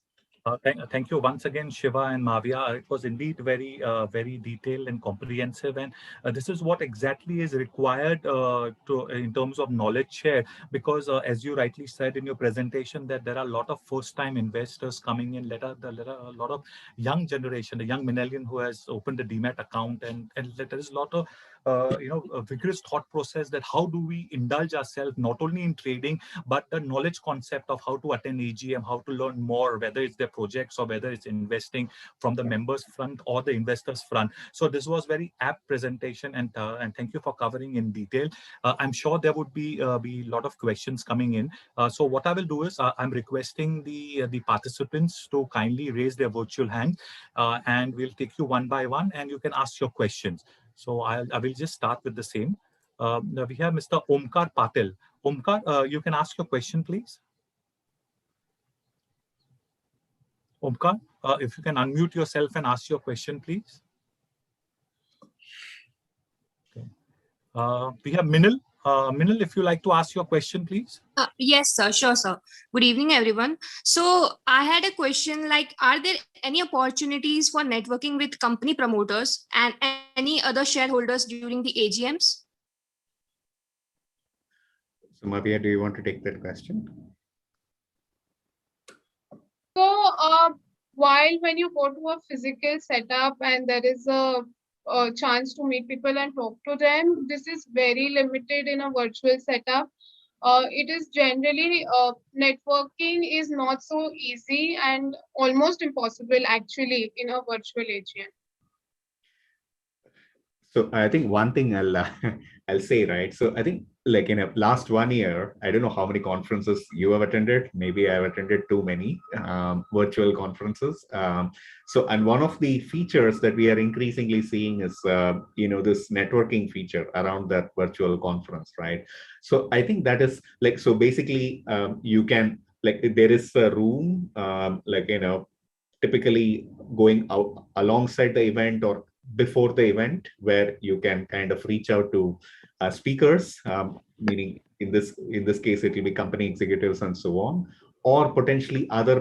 Thank you once again, Shiva and Mavia. It was indeed very, very detailed and comprehensive, and this is what exactly is required in terms of knowledge share. Because as you rightly said in your presentation, that there are a lot of first-time investors coming in. There are a lot of young generation, the young millennial who has opened a demat account, and there is a lot of a vigorous thought process that how do we indulge ourselves not only in trading but the knowledge concept of how to attend AGM, how to learn more, whether it's their projects or whether it's investing from the members front or the investors front. So this was very apt presentation, and thank you for covering in detail. I'm sure there would be a lot of questions coming in. So what I will do is I'm requesting the participants to kindly raise their virtual hand, and we'll take you one by one, and you can ask your questions. So I will just start with the same. We have Mr. Omkar Patil. Omkar, you can ask your question, please. Omkar, if you can unmute yourself and ask your question, please. We have Minil. Minil, if you like to ask your question, please. Yes, sir. Sure, sir. Good evening, everyone. So I had a question like, are there any opportunities for networking with company promoters and any other shareholders during the AGMs? So Mavia, do you want to take that question? So, while when you go to a physical setup and there is a chance to meet people and talk to them, this is very limited in a virtual setup. It is generally networking is not so easy and almost impossible actually in a virtual AGM. So I think one thing I'll say, right? So I think like in a last 1 year, I don't know how many conferences you have attended. Maybe I've attended too many virtual conferences. And one of the features that we are increasingly seeing is this networking feature around that virtual conference, right? So I think that is like, so basically you can, like, there is a room typically going out alongside the event or before the event where you can kind of reach out to speakers, meaning in this case it will be company executives and so on, or potentially other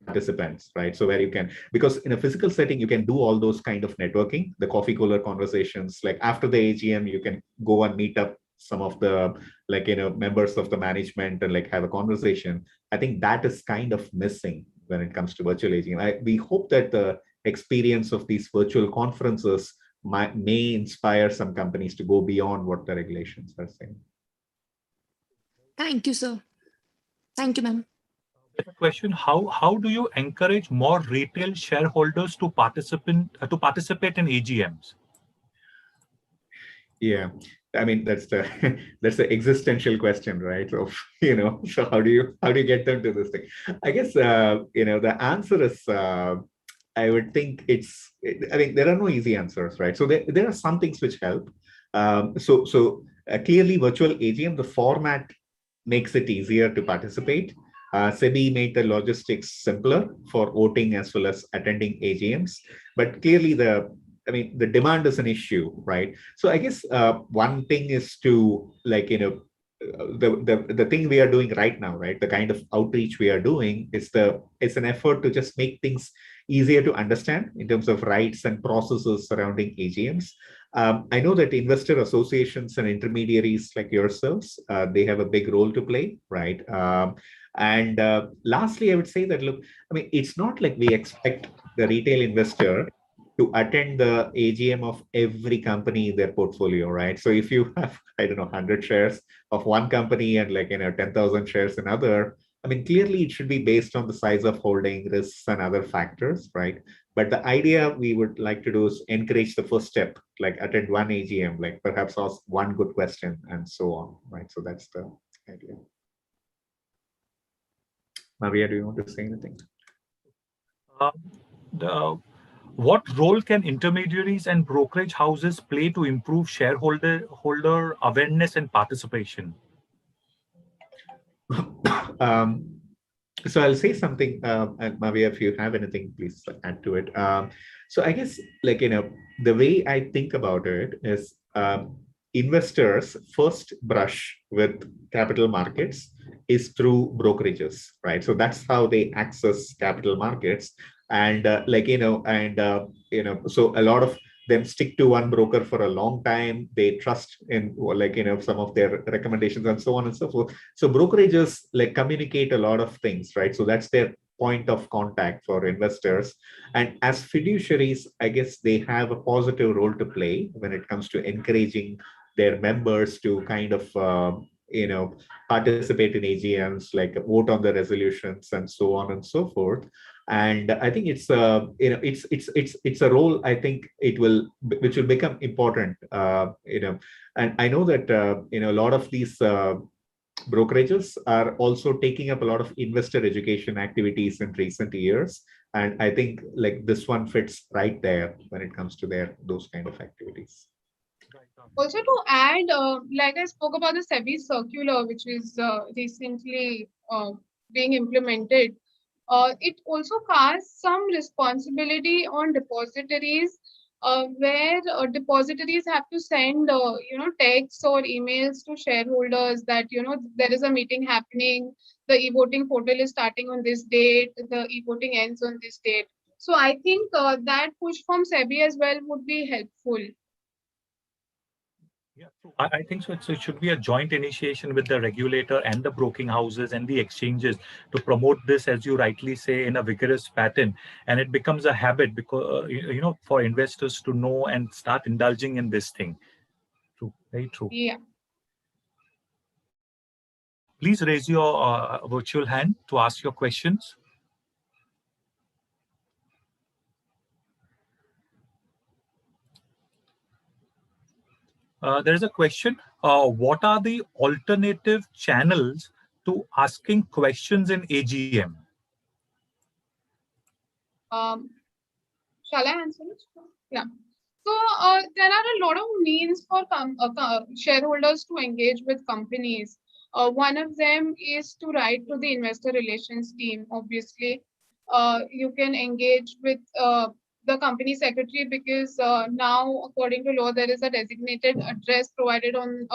participants, right? So where you can, because in a physical setting you can do all those kind of networking, the coffee cooler conversations, like after the AGM you can go and meet up some of the members of the management and like have a conversation. I think that is kind of missing when it comes to virtual AGM. We hope that the experience of these virtual conferences may inspire some companies to go beyond what the regulations are saying. Thank you, sir. Thank you, ma'am. There's a question: How do you encourage more retail shareholders to participate in AGMs? Yeah, I mean that's the existential question, right? Of so how do you get them to this thing? I guess the answer is I would think I think there are no easy answers, right? So there are some things which help. Clearly, virtual AGM, the format makes it easier to participate. SEBI made the logistics simpler for voting as well as attending AGMs, but clearly the demand is an issue, right? So I guess one thing is to the thing we are doing right now, right? The kind of outreach we are doing is an effort to just make things easier to understand in terms of rights and processes surrounding AGMs. I know that investor associations and intermediaries like yourselves, they have a big role to play, right? And lastly, I would say that, look, it's not like we expect the retail investor to attend the AGM of every company in their portfolio, right? So if you have, 100 shares of one company and 10,000 shares in other, clearly it should be based on the size of holding, risks and other factors, right? But the idea we would like to do is encourage the first step, like attend one AGM, like perhaps ask one good question and so on, right? So that's the idea. Maria, do you want to say anything? What role can intermediaries and brokerage houses play to improve shareholder awareness and participation? So I'll say something, and Maria, if you have anything, please add to it. So I guess, the way I think about it is investors first brush with capital markets is through brokerages, right? So that's how they access capital markets. And so a lot of them stick to one broker for a long time. They trust in some of their recommendations and so on and so forth. So brokerages communicate a lot of things, right? So that's their point of contact for investors. And as fiduciaries, I guess they have a positive role to play when it comes to encouraging their members to kind of participate in AGMs, like vote on the resolutions and so on and so forth. And I think it's a role I think which will become important. And I know that a lot of these brokerages are also taking up a lot of investor education activities in recent years, and I think this one fits right there when it comes to those kind of activities. Also to add, like I spoke about the SEBI circular, which is recently being implemented. It also casts some responsibility on depositories where depositories have to send, texts or emails to shareholders that, there is a meeting happening, the e-voting portal is starting on this date, the e-voting ends on this date. So I think that push from SEBI as well would be helpful. Yeah, I think so. It should be a joint initiation with the regulator and the broking houses and the exchanges to promote this, as you rightly say, in a vigorous pattern. And it becomes a habit because, for investors to know and start indulging in this thing. True, very true. Yeah. Please raise your virtual hand to ask your questions. There is a question. What are the alternative channels to asking questions in AGM? Shall I answer it? Yeah. So there are a lot of means for shareholders to engage with companies. One of them is to write to the investor relations team. Obviously, you can engage with the company secretary because now, according to law, there is a designated address provided on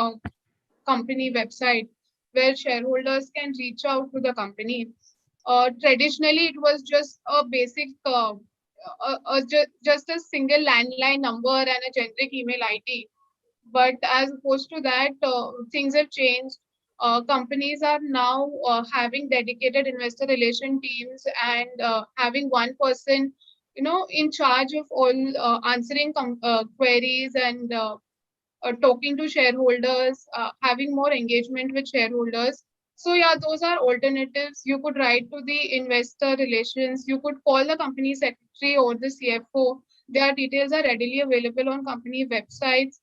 company website where shareholders can reach out to the company. Traditionally, it was just a basic, just a single landline number and a generic email ID. But as opposed to that, things have changed. Companies are now having dedicated investor relation teams and having one person, in charge of all answering queries and talking to shareholders, having more engagement with shareholders. So yeah, those are alternatives. You could write to the investor relations. You could call the company secretary or the CFO. Their details are readily available on company websites.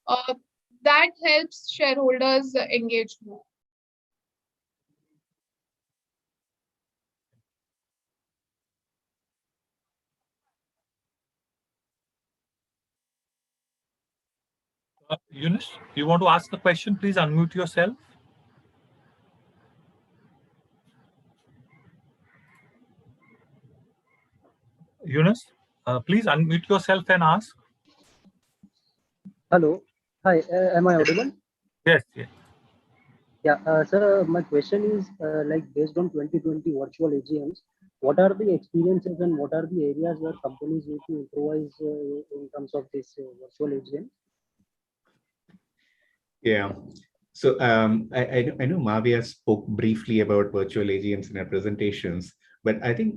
Uh, that helps shareholders engage more. Eunice, you want to ask a question? Please unmute yourself. Eunice, please unmute yourself and ask. Hello. Hi. Am I audible? Yes. Yes. Yeah. Sir, my question is like based on 2020 virtual AGMs, what are the experiences and what are the areas where companies need to improvise in terms of this virtual AGM? Yeah. So I know Mavia spoke briefly about virtual AGMs in her presentations, but I think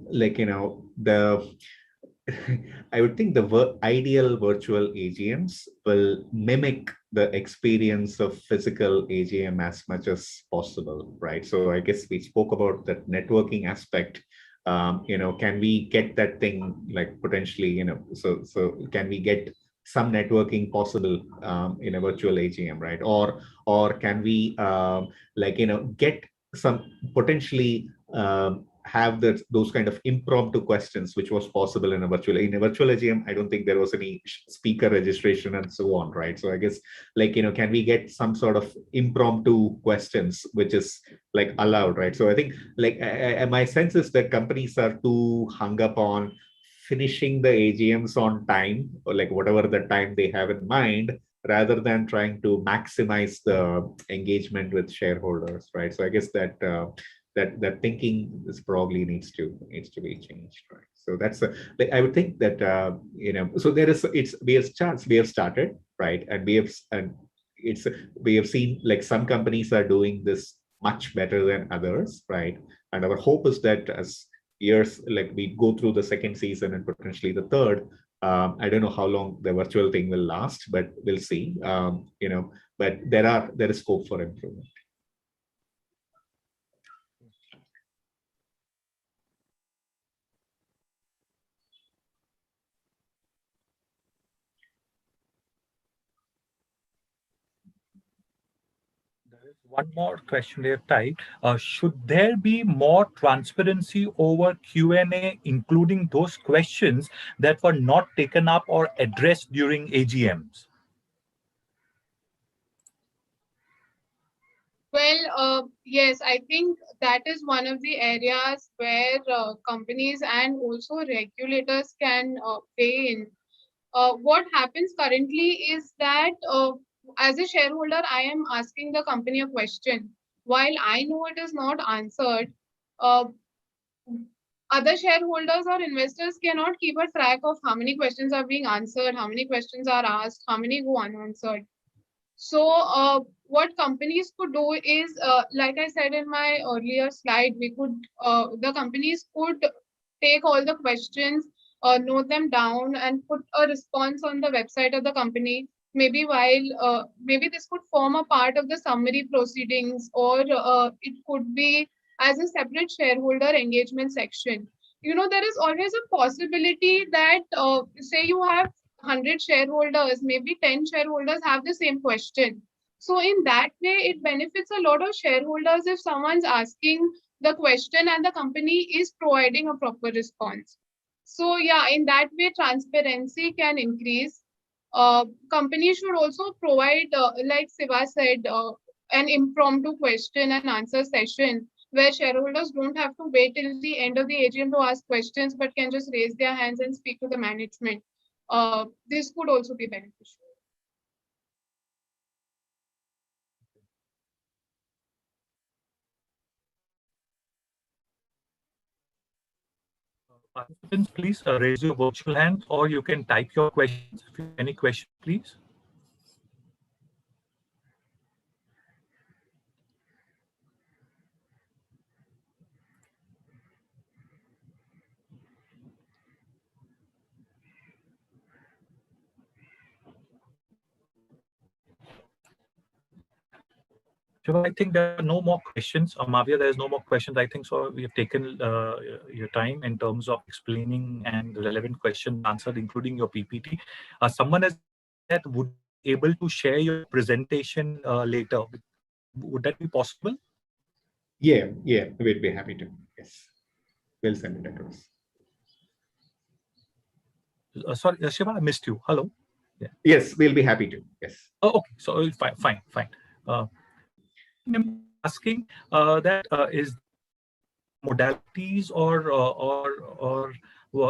I would think the ideal virtual AGMs will mimic the experience of physical AGM as much as possible, right? So I guess we spoke about that networking aspect. Can we get that thing like potentially, so can we get some networking possible in a virtual AGM, right? Or can we get some potentially have those kind of impromptu questions, which was possible in a virtual AGM. I don't think there was any speaker registration and so on, right? So I guess can we get some sort of impromptu questions, which is like allowed, right? So I think my sense is that companies are too hung up on finishing the AGMs on time, or like whatever the time they have in mind, rather than trying to maximize the engagement with shareholders, right? So I guess that that thinking is probably needs to be changed, right? So that's I would think that so we have started, right, and we have seen like some companies are doing this much better than others, right? And our hope is that as years we go through the second season and potentially the third, I don't know how long the virtual thing will last, but we'll see. But there is scope for improvement. There is one more question they have typed. Should there be more transparency over Q&A, including those questions that were not taken up or addressed during AGMs? Well, yes, I think that is one of the areas where companies and also regulators can weigh in. what happens currently is that as a shareholder, I am asking the company a question. While I know it is not answered, uh, other shareholders or investors cannot keep a track of how many questions are being answered, how many questions are asked, how many go unanswered. So what companies could do is, like I said in my earlier slide, the companies could take all the questions, note them down, and put a response on the website of the company. Maybe this could form a part of the summary proceedings, or it could be as a separate shareholder engagement section. There is always a possibility that, say you have 100 shareholders, maybe 10 shareholders have the same question. So in that way, it benefits a lot of shareholders if someone's asking the question and the company is providing a proper response. So yeah, in that way, transparency can increase. Companies should also provide, like Siva said, an impromptu question and answer session where shareholders don't have to wait till the end of the AGM to ask questions, but can just raise their hands and speak to the management. This could also be beneficial. Participants, please raise your virtual hand, or you can type your questions. If you have any questions, please. Shiva, I think there are no more questions. Mavia, there's no more questions. I think so. We have taken your time in terms of explaining and relevant questions answered, including your PPT. Someone has said, would you be able to share your presentation later? Would that be possible? Yeah, we'd be happy to. Yes, we'll send it across. Sorry, Shiva, I missed you. Hello. Yeah. Yes, we'll be happy to. Yes. Oh, okay. So fine. I'm asking that is modalities or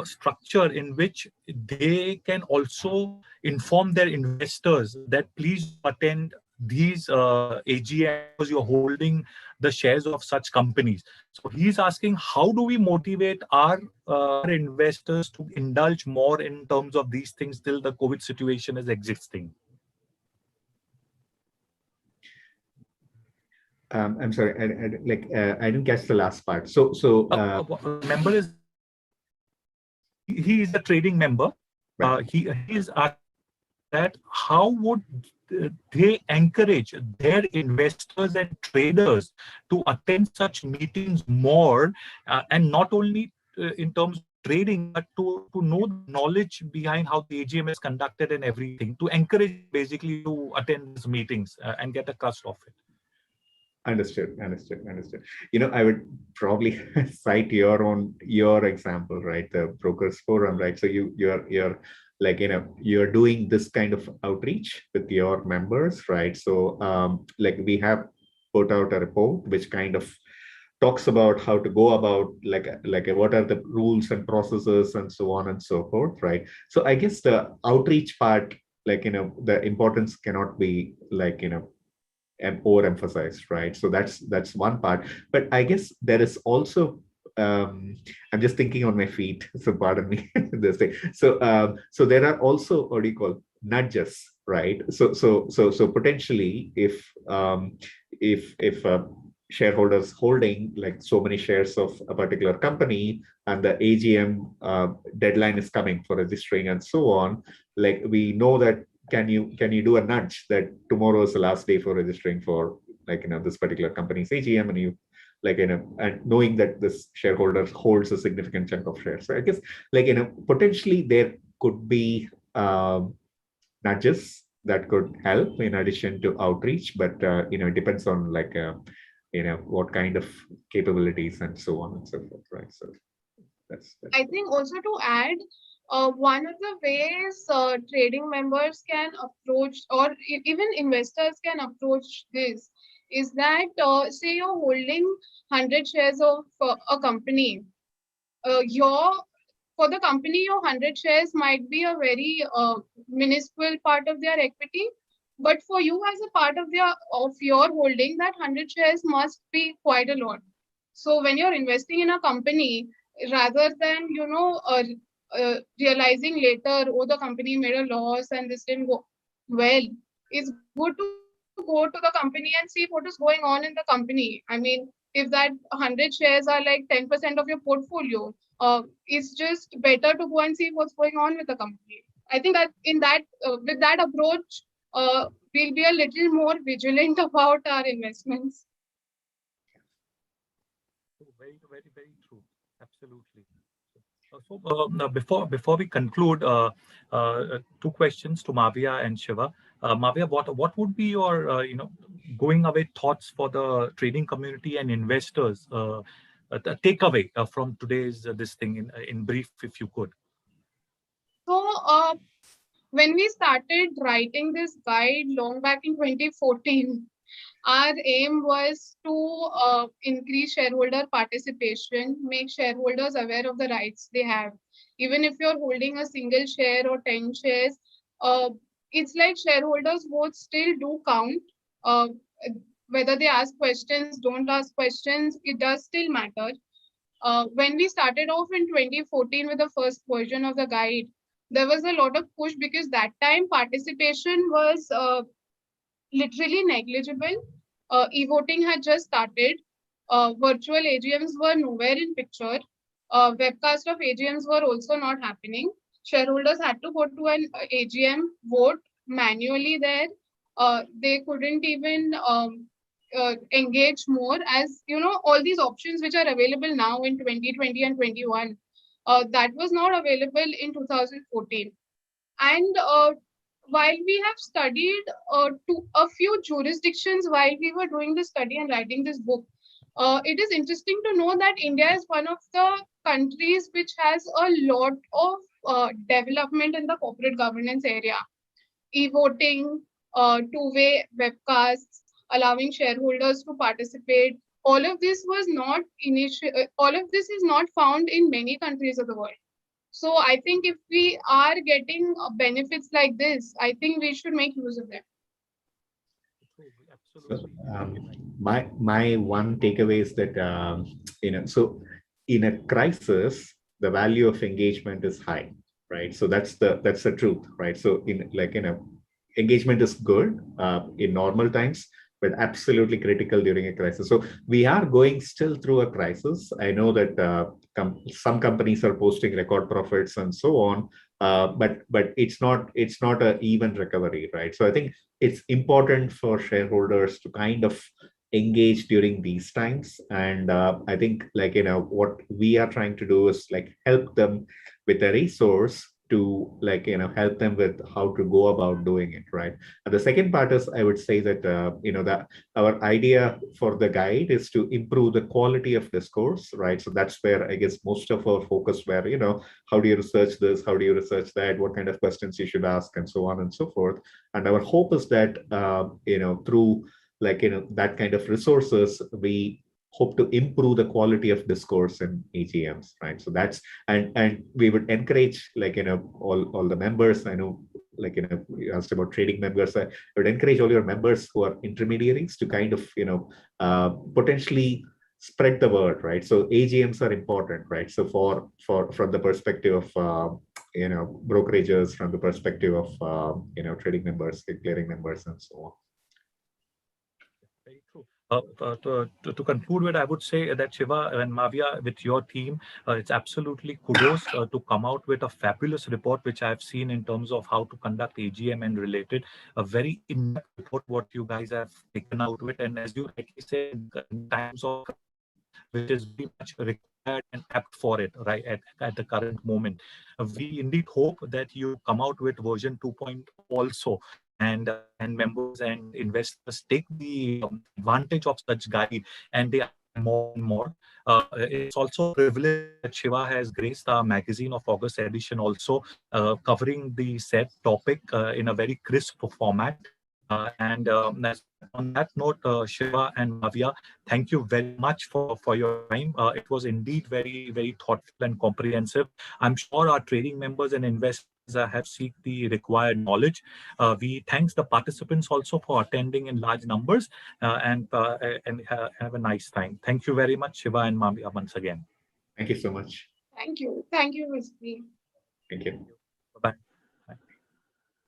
structure in which they can also inform their investors that please attend these AGMs because you're holding the shares of such companies. So he's asking, how do we motivate our investors to indulge more in terms of these things till the COVID situation is existing? I'm sorry, I didn't catch the last part. So member is he is a trading member. Right. He is asked that how would they encourage their investors and traders to attend such meetings more, and not only in terms of trading, but to know the knowledge behind how the AGM is conducted and everything, to encourage basically to attend these meetings and get a cast of it. Understood. I would probably cite your example, right? The brokers forum, right? So you're like, you're doing this kind of outreach with your members, right? So like we have put out a report which kind of talks about how to go about like what are the rules and processes and so on and so forth, right? So I guess the outreach part, like, the importance cannot be like, and overemphasized, right? So that's one part. But I guess there is also I'm just thinking on my feet, so pardon me this thing. So there are also what do you call nudges, right? So potentially if shareholders holding like so many shares of a particular company and the AGM deadline is coming for registering and so on, like we know that can you do a nudge that tomorrow is the last day for registering for like this particular company's AGM, and you like and knowing that this shareholder holds a significant chunk of shares. So I guess like potentially there could be nudges that could help in addition to outreach, but it depends on like what kind of capabilities and so on and so forth, right? So that's I think also to add, one of the ways trading members can approach, or even investors can approach this, is that say you're holding 100 shares of a company, your for the company, your 100 shares might be a very minuscule part of their equity. But for you as a part of your holding, that 100 shares must be quite a lot. So when you're investing in a company, rather than, realizing later, oh, the company made a loss and this didn't go well, it's good to go to the company and see what is going on in the company. I mean, if that 100 shares are like 10% of your portfolio, it's just better to go and see what's going on with the company. I think that with that approach, we'll be a little more vigilant about our investments. Very, very, very true. Absolutely. Now before we conclude, two questions to Mavia and Shiva. Mavia, what would be your going away thoughts for the trading community and investors? The takeaway from today's this thing in brief, if you could. So when we started writing this guide long back in 2014, our aim was to increase shareholder participation, make shareholders aware of the rights they have. Even if you're holding a single share or 10 shares, it's like shareholders' votes still do count. Uh, whether they ask questions, don't ask questions, it does still matter. When we started off in 2014 with the first version of the guide, there was a lot of push because that time participation was literally negligible. E-voting had just started. Virtual AGMs were nowhere in picture. Webcast of AGMs were also not happening. Shareholders had to go to an AGM, vote manually there. They couldn't even engage more, as all these options which are available now in 2020 and 21. That was not available in 2014. And while we have studied to a few jurisdictions while we were doing the study and writing this book, it is interesting to know that India is one of the countries which has a lot of development in the corporate governance area. E-voting, two-way webcasts, allowing shareholders to participate. All of this was not all of this is not found in many countries of the world. So I think if we are getting benefits like this, I think we should make use of them. Absolutely. My one takeaway is that so in a crisis, the value of engagement is high, right? So that's the truth, right? So engagement is good in normal times, but absolutely critical during a crisis. So we are going still through a crisis. I know that some companies are posting record profits and so on, but it's not an even recovery, right? So I think it's important for shareholders to kind of engage during these times, and I think what we are trying to do is help them with a resource to help them with how to go about doing it, right? And the second part is, I would say that that our idea for the guide is to improve the quality of discourse, right? So that's where I guess most of our focus were, how do you research this, how do you research that, what kind of questions you should ask, and so on and so forth. And our hope is that through that kind of resources, we hope to improve the quality of discourse in AGMs, right? So that's and we would encourage all the members. I know you asked about trading members. I would encourage all your members who are intermediaries to kind of potentially spread the word, right? So AGMs are important, right? So from the perspective of brokerages, from the perspective of trading members, clearing members, and so on. Very true. To conclude with, I would say that Shiva and Mavia, with your team, it's absolutely kudos to come out with a fabulous report, which I've seen in terms of how to conduct AGM and related. A very in-depth report, what you guys have taken out with, and as you rightly said, in times of which is very much required and apt for it, right, at the current moment. We indeed hope that you come out with version 2.0 also, and members and investors take the advantage of such guide, and they are more and more. It's also a privilege that Shiva has graced our magazine of August edition also, covering the said topic in a very crisp format. On that note, Shiva and Mavia, thank you very much for your time. It was indeed very, very thoughtful and comprehensive. I'm sure our trading members and investors have seeked the required knowledge. We thank the participants also for attending in large numbers and have a nice time. Thank you very much, Shiva and Mavia, once again. Thank you so much. Thank you. Thank you, Rizvi. Thank you.